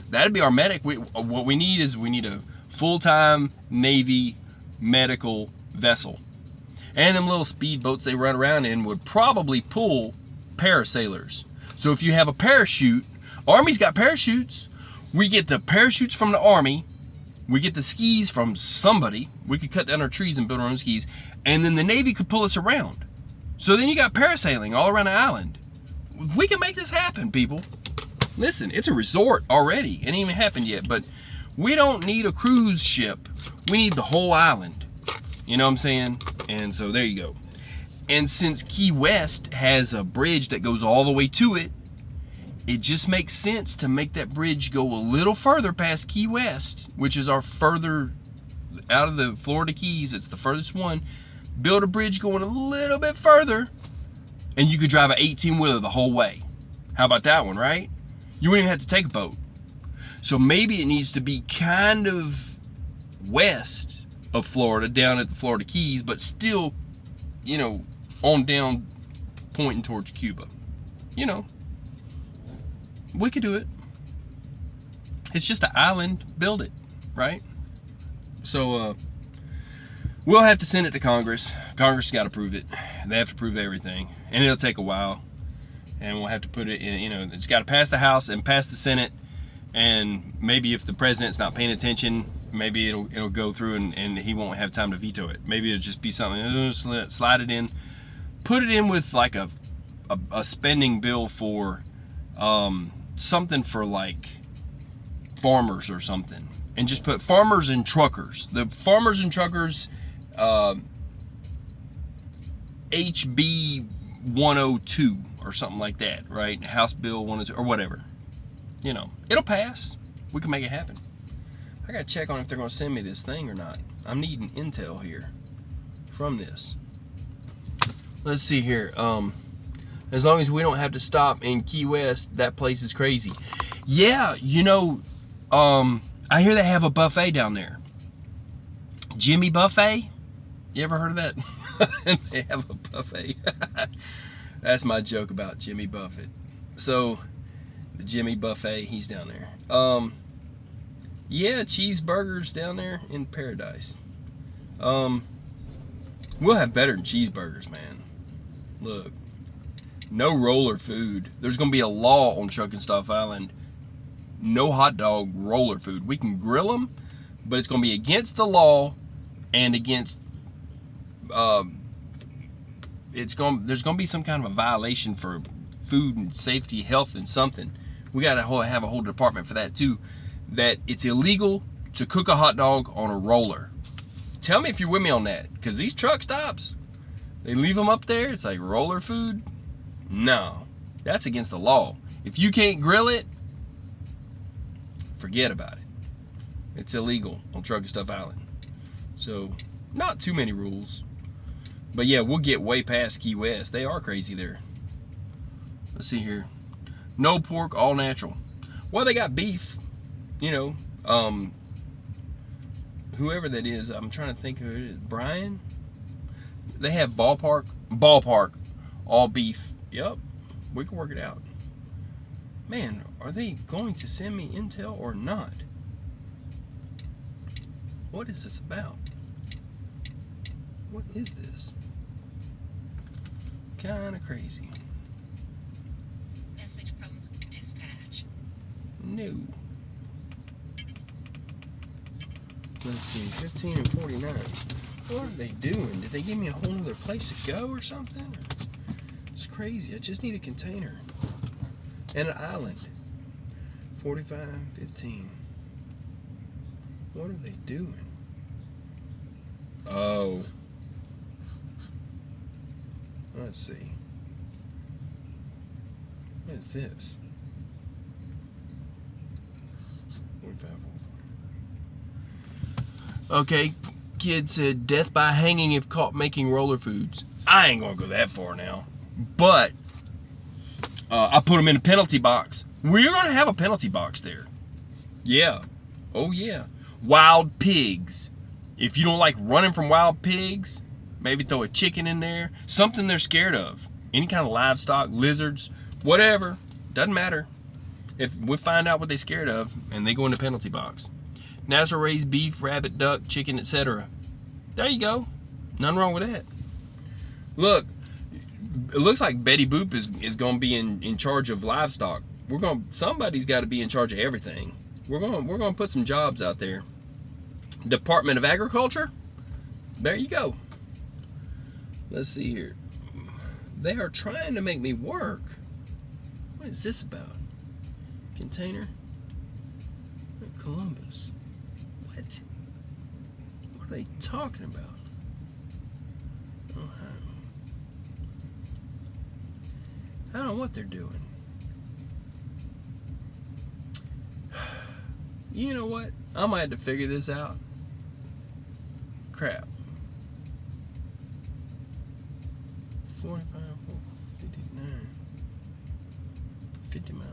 That'd be our medic. What we need is a full-time Navy medical vessel. And them little speedboats they run around in would probably pull parasailers. So if you have a parachute, Army's got parachutes. We get the parachutes from the Army, We get the skis from somebody. We could cut down our trees and build our own skis. And then the Navy could pull us around. So then you got parasailing all around the island. We can make this happen, people. Listen, it's a resort already. It ain't even happened yet, but we don't need a cruise ship. We need the whole island. You know what I'm saying? And so there you go. And since Key West has a bridge that goes all the way to it, it just makes sense to make that bridge go a little further past Key West, which is our further out of the Florida Keys. It's the furthest one. Build a bridge going a little bit further, and you could drive an 18-wheeler the whole way. How about that one, right? You wouldn't even have to take a boat. So maybe it needs to be kind of west of Florida, down at the Florida Keys, but still, you know, on down, pointing towards Cuba. You know, we could do it. It's just an island, build it, right? So we'll have to send it to Congress. Congress got to approve it. They have to approve everything, and it'll take a while. And we'll have to put it in, you know, it's got to pass the House and pass the Senate. And maybe if the president's not paying attention, maybe it'll go through and he won't have time to veto it. Maybe it'll just be something, slide it in, put it in with like a spending bill for something for like farmers or something. And just put farmers and truckers. The farmers and truckers, HB 102 or something like that, right? House Bill 102 or whatever. You know, it'll pass. We can make it happen. I gotta check on if they're gonna send me this thing or not. I'm needing intel here from this. Let's see here. As long as we don't have to stop in Key West, that place is crazy. Yeah, you know, I hear they have a buffet down there. Jimmy Buffet? You ever heard of that? They have a buffet. That's my joke about Jimmy Buffett. So, the Jimmy Buffet, he's down there. Yeah, cheeseburgers down there in paradise. We'll have better than cheeseburgers, man. Look, no roller food. There's gonna be a law on Truck and Stop Island. No hot dog roller food. We can grill them, but it's gonna be against the law and against there's gonna be some kind of a violation for food and safety, health, and something. We gotta have a whole department for that too. That it's illegal to cook a hot dog on a roller. Tell me if you're with me on that, because these truck stops, they leave them up there. It's like roller food. No, that's against the law. If you can't grill it, forget about it. It's illegal on Truck and Stuff Island. So, not too many rules. But yeah, we'll get way past Key West. They are crazy there. Let's see here. No pork, all natural. Well, they got beef. You know, whoever that is, I'm trying to think of it. Brian? They have ballpark, all beef. Yep, we can work it out. Man, are they going to send me intel or not? What is this about? What is this? Kinda crazy. Message from dispatch. No. Let's see, 15 and 49. What are they doing? Did they give me a whole other place to go or something? It's crazy. I just need a container and an island. 45, 15. What are they doing? Oh. Let's see. What is this? 45. Okay, kid said death by hanging if caught making roller foods. I ain't gonna go that far now, but I put them in a penalty box. We're gonna have a penalty box there. Yeah, oh yeah. Wild pigs. If you don't like running from wild pigs, maybe throw a chicken in there. Something they're scared of. Any kind of livestock, lizards, whatever. Doesn't matter. If we find out what they're scared of, and they go in the penalty box. Natural raised beef, rabbit, duck, chicken, etc. There you go. Nothing wrong with that. Look, it looks like Betty Boop is going to be in charge of livestock. Somebody's got to be in charge of everything. We're going to put some jobs out there. Department of Agriculture. There you go. Let's see here. They are trying to make me work. What is this about? Container? Columbus. What? What are they talking about? I don't know what they're doing. You know what? I might have to figure this out. Crap. 45, 59. 50 miles.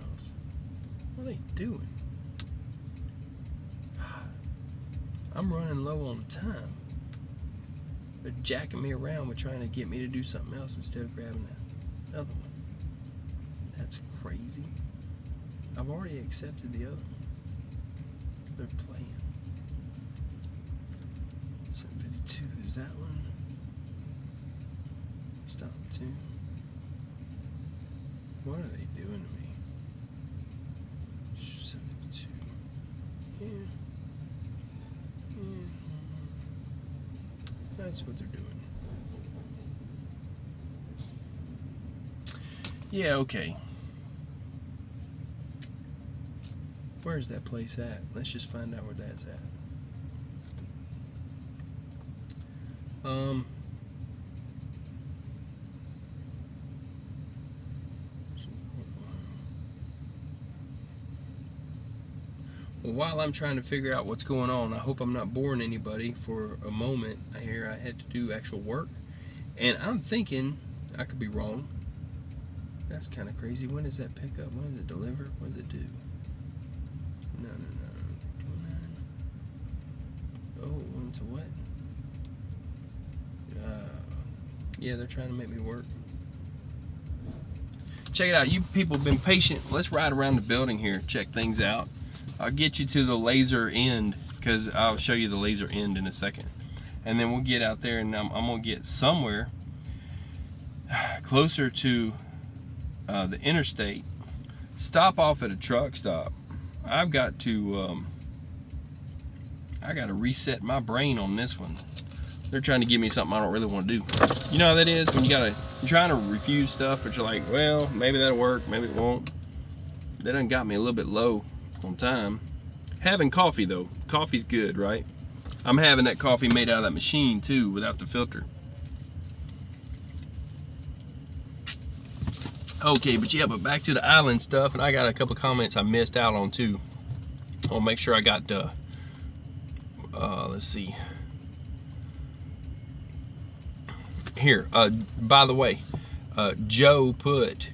What are they doing? I'm running low on time. They're jacking me around with trying to get me to do something else instead of grabbing that other one. That's crazy. I've already accepted the other one. They're playing. 752 is that one. Stop 2. What are they doing to me? 72. Yeah. That's what they're doing. Yeah, okay. Where's that place at? Let's just find out where that's at. Well, while I'm trying to figure out what's going on, I hope I'm not boring anybody for a moment. Here I had to do actual work, and I'm thinking, I could be wrong. That's kind of crazy. When does that pick up? When does it deliver? What does it do? No. 29. Oh, into what? Yeah, they're trying to make me work. Check it out. You people have been patient. Let's ride around the building here, check things out. I'll get you to the laser end, because I'll show you the laser end in a second. And then we'll get out there, and I'm going to get somewhere closer to the interstate. Stop off at a truck stop. I've got to reset my brain on this one. They're trying to give me something I don't really want to do. You know how that is when you're trying to refuse stuff, but you're like, well, maybe that'll work, maybe it won't. They done got me a little bit low on time. Having coffee though, coffee's good, right? I'm having that coffee made out of that machine too, without the filter. Okay, but yeah, but back to the island stuff, and I got a couple of comments I missed out on too. I'll make sure I got let's see here. By the way, Joe put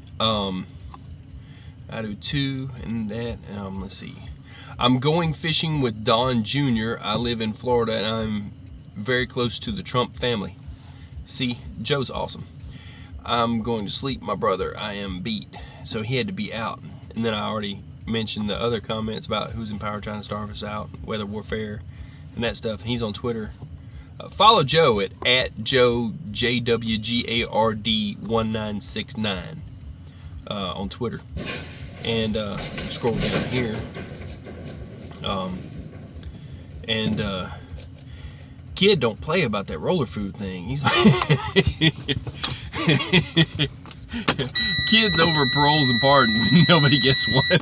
I do 2 and that. Let's see. I'm going fishing with Don Jr. I live in Florida, and I'm very close to the Trump family. See, Joe's awesome. I'm going to sleep, my brother. I am beat. So he had to be out. And then I already mentioned the other comments about who's in power trying to starve us out, weather warfare, and that stuff. He's on Twitter. Follow Joe at Joe JWGARD1969 on Twitter. And scroll down here. Kid don't play about that roller food thing. He's like kids over paroles and pardons, nobody gets one.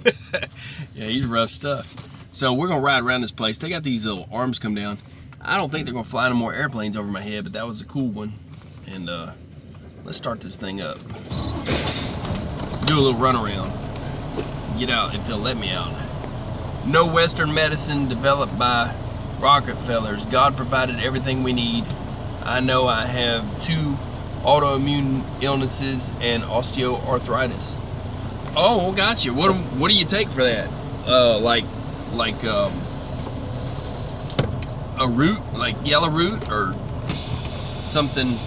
Yeah, he's rough stuff. So we're gonna ride around this place. They got these little arms come down. I don't think they're gonna fly no more airplanes over my head, but that was a cool one. And let's start this thing up. Do a little run around. Get out if they'll let me out. No Western medicine developed by Rockefellers. God provided everything we need. I know I have 2 autoimmune illnesses and osteoarthritis. Oh, gotcha. What do you take for that? Like a root, like yellow root, or something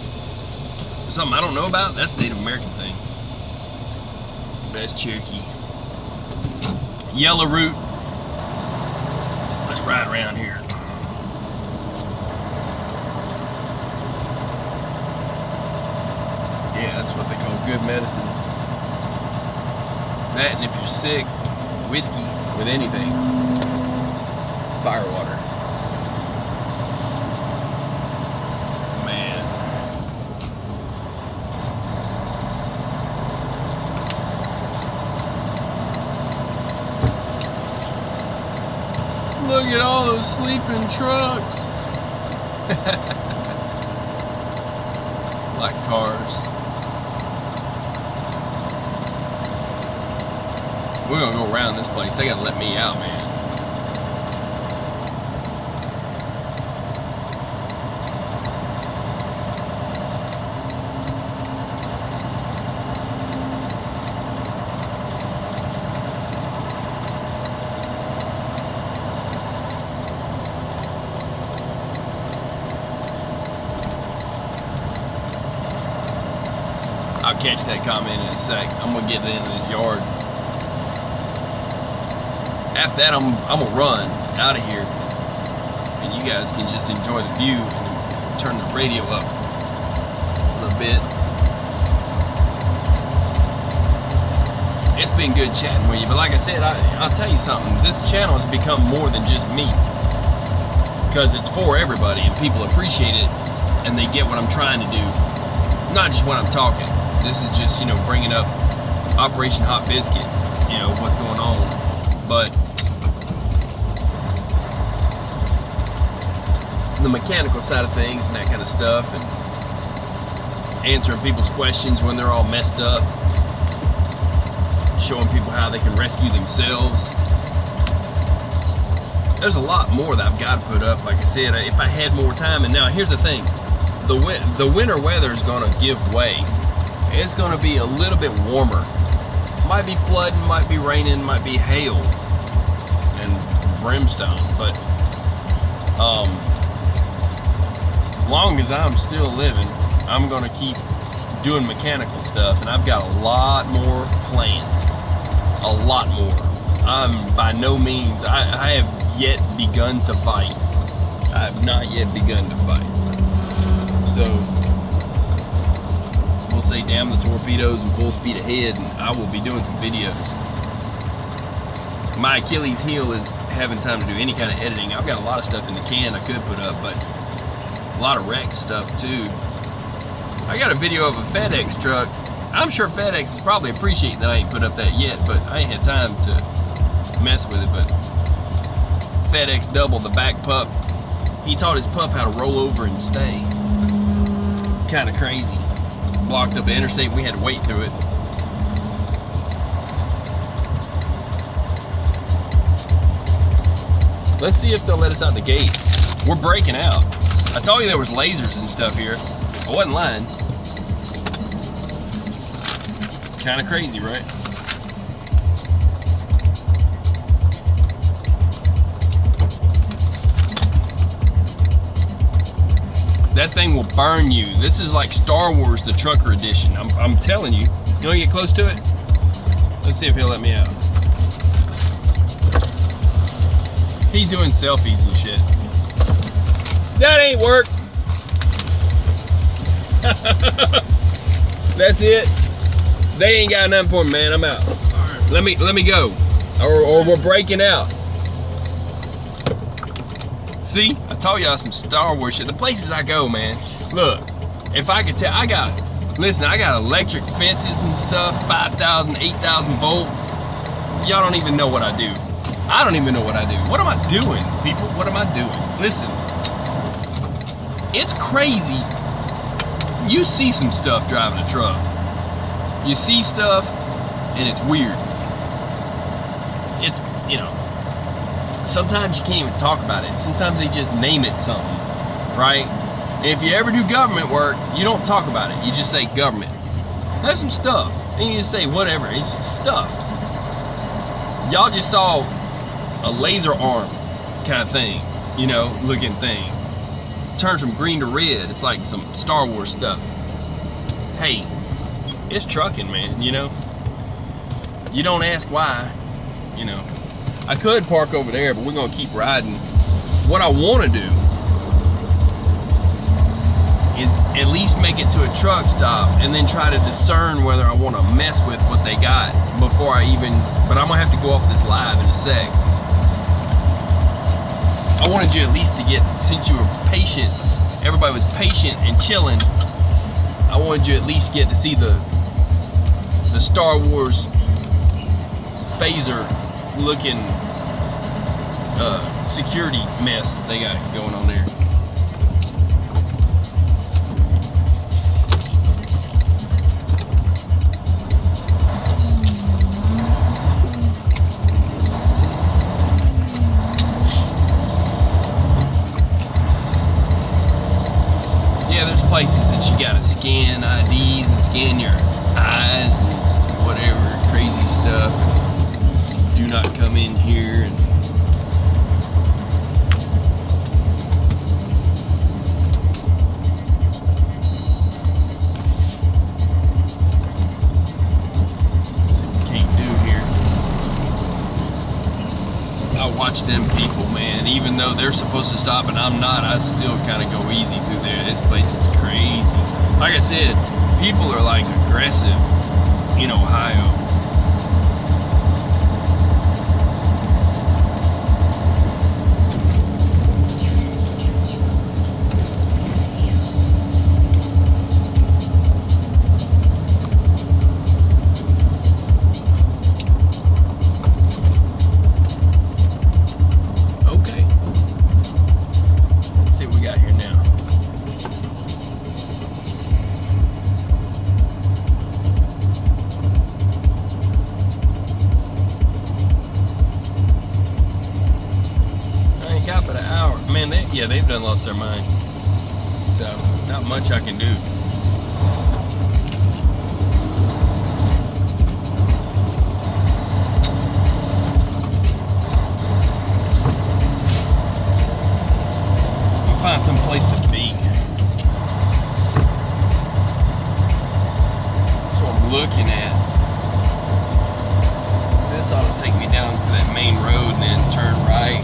I don't know about? That's a Native American thing. That's Cherokee. Yellow root. Let's ride around here. Yeah, that's what they call good medicine. That, and if you're sick, whiskey with anything. Firewater. at all those sleeping trucks. Like cars. We're gonna go around this place. They gotta let me out, man. I'll catch that comment in a sec. I'm gonna get into this yard. After that, I'm gonna run out of here, and you guys can just enjoy the view and turn the radio up a little bit. It's been good chatting with you, but like I said, I'll tell you something. This channel has become more than just me, because it's for everybody, and people appreciate it, and they get what I'm trying to do, not just when I'm talking. This is just, you know, bringing up Operation Hot Biscuit, you know, what's going on. But the mechanical side of things and that kind of stuff, and answering people's questions when they're all messed up, showing people how they can rescue themselves. There's a lot more that I've got to put up, like I said, if I had more time. And now here's the thing, the winter weather is going to give way. It's going to be a little bit warmer. Might be flooding, might be raining, might be hail and brimstone, but long as I'm still living, I'm going to keep doing mechanical stuff, and I've got a lot more planned. A lot more. I'm by no means, I have yet begun to fight. I have not yet begun to fight. So we'll say damn the torpedoes and full speed ahead, and I will be doing some videos. My Achilles heel is having time to do any kind of editing. I've got a lot of stuff in the can I could put up, but a lot of wreck stuff too. I got a video of a FedEx truck. I'm sure FedEx is probably appreciating that I ain't put up that yet, but I ain't had time to mess with it. But FedEx doubled the back pup. He taught his pup how to roll over and stay. Kind of crazy. Blocked up the interstate, we had to wait through it. Let's see if they'll let us out the gate. We're breaking out. I told you there was lasers and stuff here. I wasn't lying. Kind of crazy, right? That thing will burn you. This is like Star Wars, the trucker edition. I'm telling you. You want to get close to it? Let's see if he'll let me out. He's doing selfies and shit. That ain't work. That's it. They ain't got nothing for me, man. I'm out. Let me go. Or we're breaking out. See, I told y'all some Star Wars shit. The places I go, man. Look, if I could tell, I got electric fences and stuff, 5,000, 8,000 volts. Y'all don't even know what I do. I don't even know what I do. What am I doing, people? What am I doing? Listen, it's crazy. You see some stuff driving a truck. You see stuff, and it's weird. It's, you know, sometimes you can't even talk about it. Sometimes they just name it something, right? And if you ever do government work, you don't talk about it. You just say government. There's some stuff. And you just say whatever. It's just stuff. Y'all just saw a laser arm kind of thing, you know, looking thing. Turns from green to red. It's like some Star Wars stuff. Hey, it's trucking, man, you know? You don't ask why, you know? I could park over there, but we're gonna keep riding. What I wanna do is at least make it to a truck stop and then try to discern whether I wanna mess with what they got before I even, but I'm gonna have to go off this live in a sec. I wanted you at least to get, since you were patient, everybody was patient and chilling, I wanted you at least get to see the Star Wars phaser looking security mess that they got going on there. Yeah, there's places that you gotta scan IDs and scan your eyes and whatever crazy stuff. Do not come in here. And see what you can't do here. I watch them people, man. Even though they're supposed to stop and I'm not, I still kind of go easy through there. This place is crazy. Like I said, people are like aggressive in Ohio. Okay. Let's see what we got here now. I ain't got but an hour. Man, they've done lost their mind. So, not much I can do. Find some place to be. That's what I'm looking at. This ought to take me down to that main road and then turn right.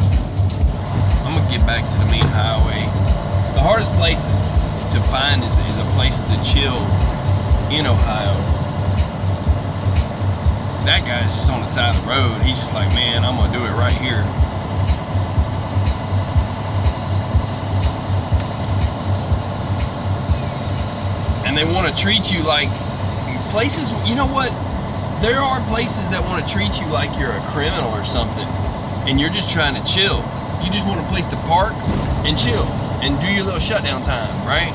I'm gonna get back to the main highway. The hardest place to find is a place to chill in Ohio. That guy's just on the side of the road. He's just like, man, I'm gonna do it right here. And they want to treat you like places, you know what? There are places that want to treat you like you're a criminal or something, and you're just trying to chill. You just want a place to park and chill and do your little shutdown time, right?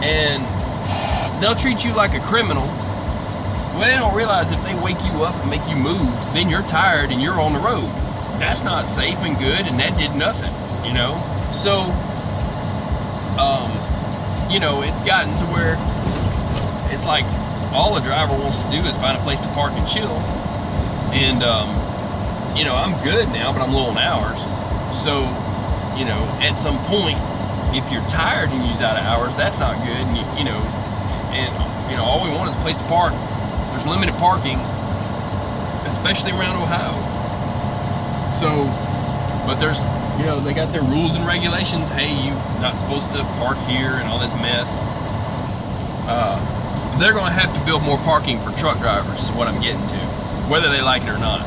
And they'll treat you like a criminal. Well, they don't realize if they wake you up and make you move, then you're tired and you're on the road. That's not safe and good, and that did nothing, you know? So, you know, it's gotten to where it's like all the driver wants to do is find a place to park and chill. And, you know, I'm good now, but I'm low on hours. So, you know, at some point, if you're tired and you use out of hours, that's not good. And, you know, all we want is a place to park. There's limited parking, especially around Ohio. So, but there's, you know, they got their rules and regulations. Hey, you're not supposed to park here and all this mess. They're going to have to build more parking for truck drivers is what I'm getting to, whether they like it or not.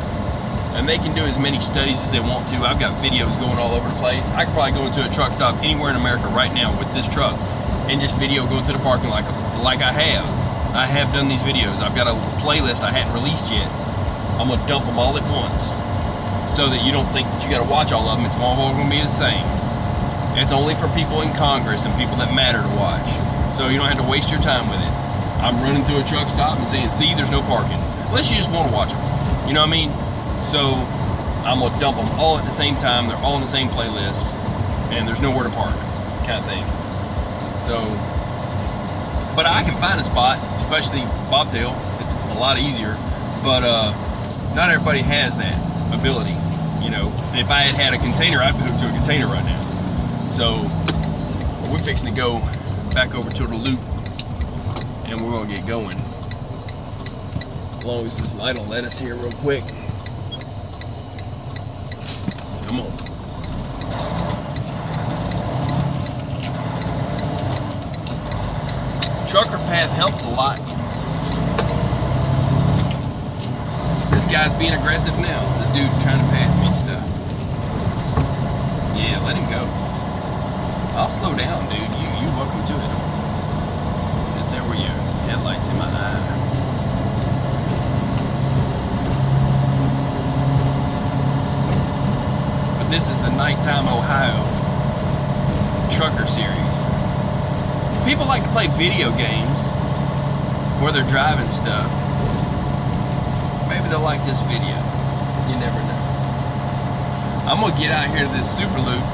And they can do as many studies as they want to. I've got videos going all over the place. I could probably go into a truck stop anywhere in America right now with this truck and just video go through the parking like I have. I have done these videos. I've got a playlist I hadn't released yet. I'm going to dump them all at once, so that you don't think that you got to watch all of them. It's all going to be the same. It's only for people in Congress and people that matter to watch. So you don't have to waste your time with it. I'm running through a truck stop and saying, see, there's no parking. Unless you just want to watch them. You know what I mean? So I'm going to dump them all at the same time. They're all in the same playlist. And there's nowhere to park, kind of thing. So, but I can find a spot, especially bobtail. It's a lot easier. But not everybody has that ability, you know. If I had a container, I'd be hooked to a container right now. So we're fixing to go back over to the loop, and we're gonna get going. As long as this light will let us here real quick. Come on. Trucker path helps a lot. This guy's being aggressive now. This dude trying to pass me and stuff. Yeah, let him go. I'll slow down, dude. You welcome to it. Sit there with your headlights in my eye. This is the Nighttime Ohio Trucker Series. People like to play video games where they're driving stuff. Maybe they'll like this video. You never know. I'm gonna get out here to this super loop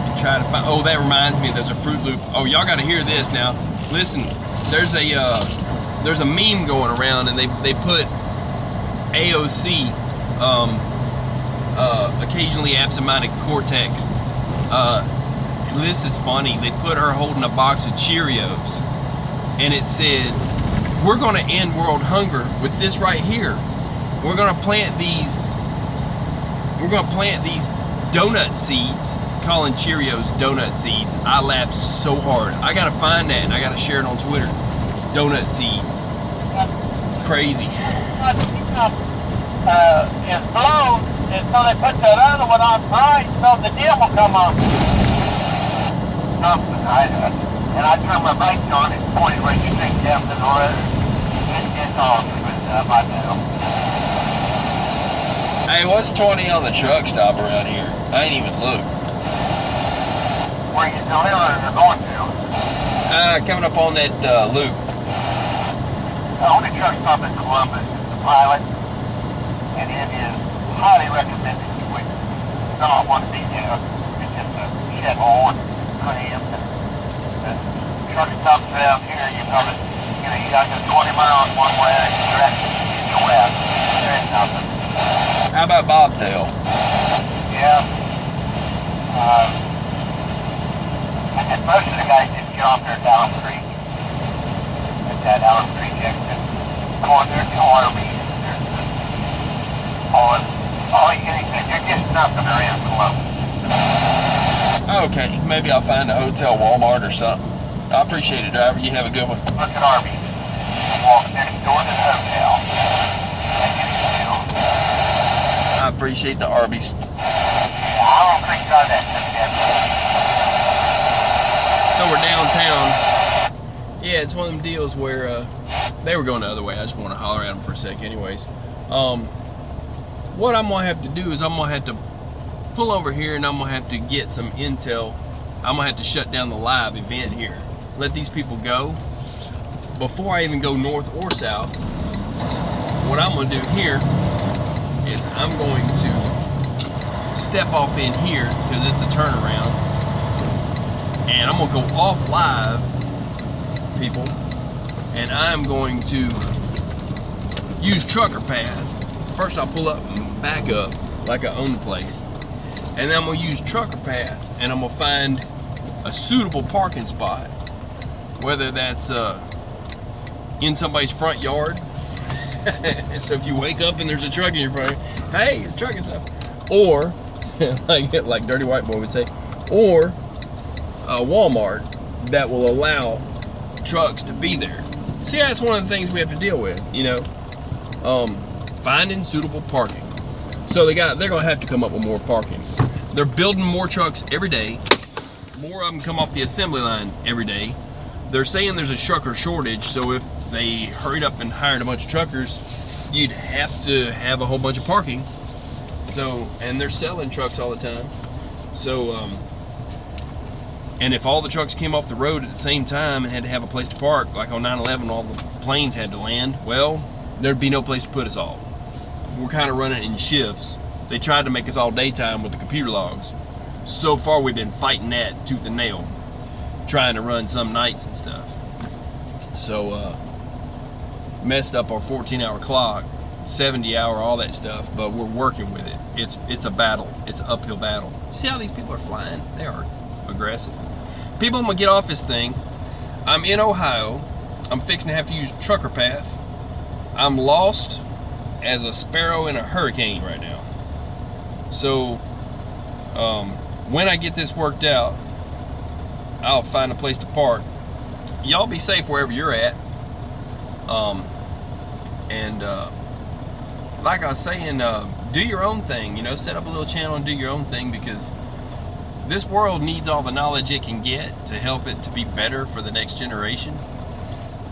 and try to find. Oh, that reminds me. There's a Fruit Loop. Oh, y'all got to hear this now. Listen, there's a meme going around, and they put AOC, occasionally absent-minded Cortex. This is funny. They put her holding a box of Cheerios, and it said, "We're going to end world hunger with this right here. We're going to plant these. We're going to plant these donut seeds." Calling Cheerios donut seeds. I laughed so hard. I gotta find that and I gotta share it on Twitter. Donut seeds. It's crazy. It's blown, and so they put that other one on right so the deal will come off. And I turned my brakes on and pointed right straight down to the road. It's all screwed up, I know. Hey, what's 20 on the truck stop around here? I ain't even looked. Where you delivering or going to? Coming up on that loop. The only truck stop in Columbus is the Pilot, and it is highly recommended. You would not want to be there. It's just a shed hole and crammed. The truck stops around here, you probably, you got to go 20 miles one way direction to the west. There is nothing. How about bobtail? Yeah. And most of the guys didn't get off there at Allen Creek. At that Allen Creek exit. Going there to Arby's. All anything. There's just nothing around Columbus. Okay, maybe I'll find a hotel, Walmart or something. I appreciate it, driver. You have a good one. Look at Arby's. Walk next door to the hotel. And get your meal. I appreciate the Arby's. Yeah, I don't think so that. So we're downtown. Yeah, it's one of them deals where they were going the other way. I just want to holler at them for a sec anyways. What I'm going to have to do is I'm going to have to pull over here and I'm going to have to get some intel. I'm going to have to shut down the live event here. Let these people go. Before I even go north or south, what I'm going to do here is I'm going to step off in here because it's a turnaround. And I'm gonna go off live, people, and I'm going to use trucker path. First I'll pull up and back up like I own the place. And then I'm gonna use trucker path and I'm gonna find a suitable parking spot. Whether that's in somebody's front yard. So if you wake up and there's a truck in your front, hey, it's trucking stuff. Or, like Dirty White Boy would say, or a Walmart that will allow trucks to be there. See, that's one of the things we have to deal with, you know, finding suitable parking. So they're gonna have to come up with more parking. They're building more trucks every day. More of them come off the assembly line every day. They're saying there's a trucker shortage, so if they hurried up and hired a bunch of truckers, you'd have to have a whole bunch of parking. So, and they're selling trucks all the time. So, and if all the trucks came off the road at the same time and had to have a place to park, like on 9/11, all the planes had to land, well, there'd be no place to put us all. We're kind of running in shifts. They tried to make us all daytime with the computer logs. So far, we've been fighting that tooth and nail, trying to run some nights and stuff. So, messed up our 14-hour clock, 70-hour, all that stuff, but we're working with it. It's a battle. It's an uphill battle. See how these people are flying? They are aggressive. People, I'm gonna get off this thing. I'm in Ohio. I'm fixing to have to use trucker path. I'm lost as a sparrow in a hurricane right now. So, when I get this worked out, I'll find a place to park. Y'all be safe wherever you're at. Like I was saying, do your own thing, you know, set up a little channel and do your own thing, because this world needs all the knowledge it can get to help it to be better for the next generation.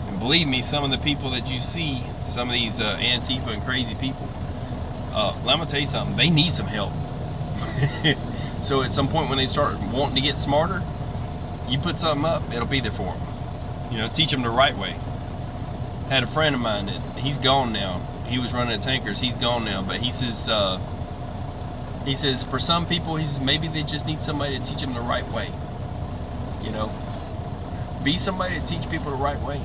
And believe me, some of the people that you see, some of these Antifa and crazy people, I'm gonna tell you something. They need some help. So at some point when they start wanting to get smarter, you put something up, it'll be there for them. You know, teach them the right way. Had a friend of mine that he's gone now. He was running at Tankers. He's gone now, but he says for some people, he says maybe they just need somebody to teach them the right way. You know, be somebody to teach people the right way.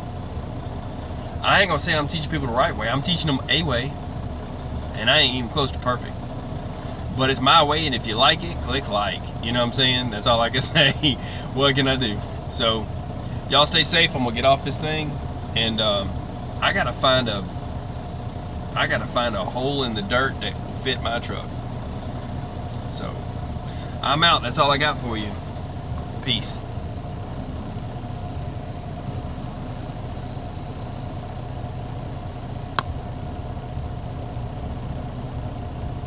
I ain't gonna say I'm teaching people the right way. I'm teaching them a way, and I ain't even close to perfect. But it's my way, and if you like it, click like. You know what I'm saying? That's all I can say. What can I do? So, y'all stay safe. I'm gonna get off this thing, and I gotta find a hole in the dirt that will fit my truck. So, I'm out. That's all I got for you. Peace.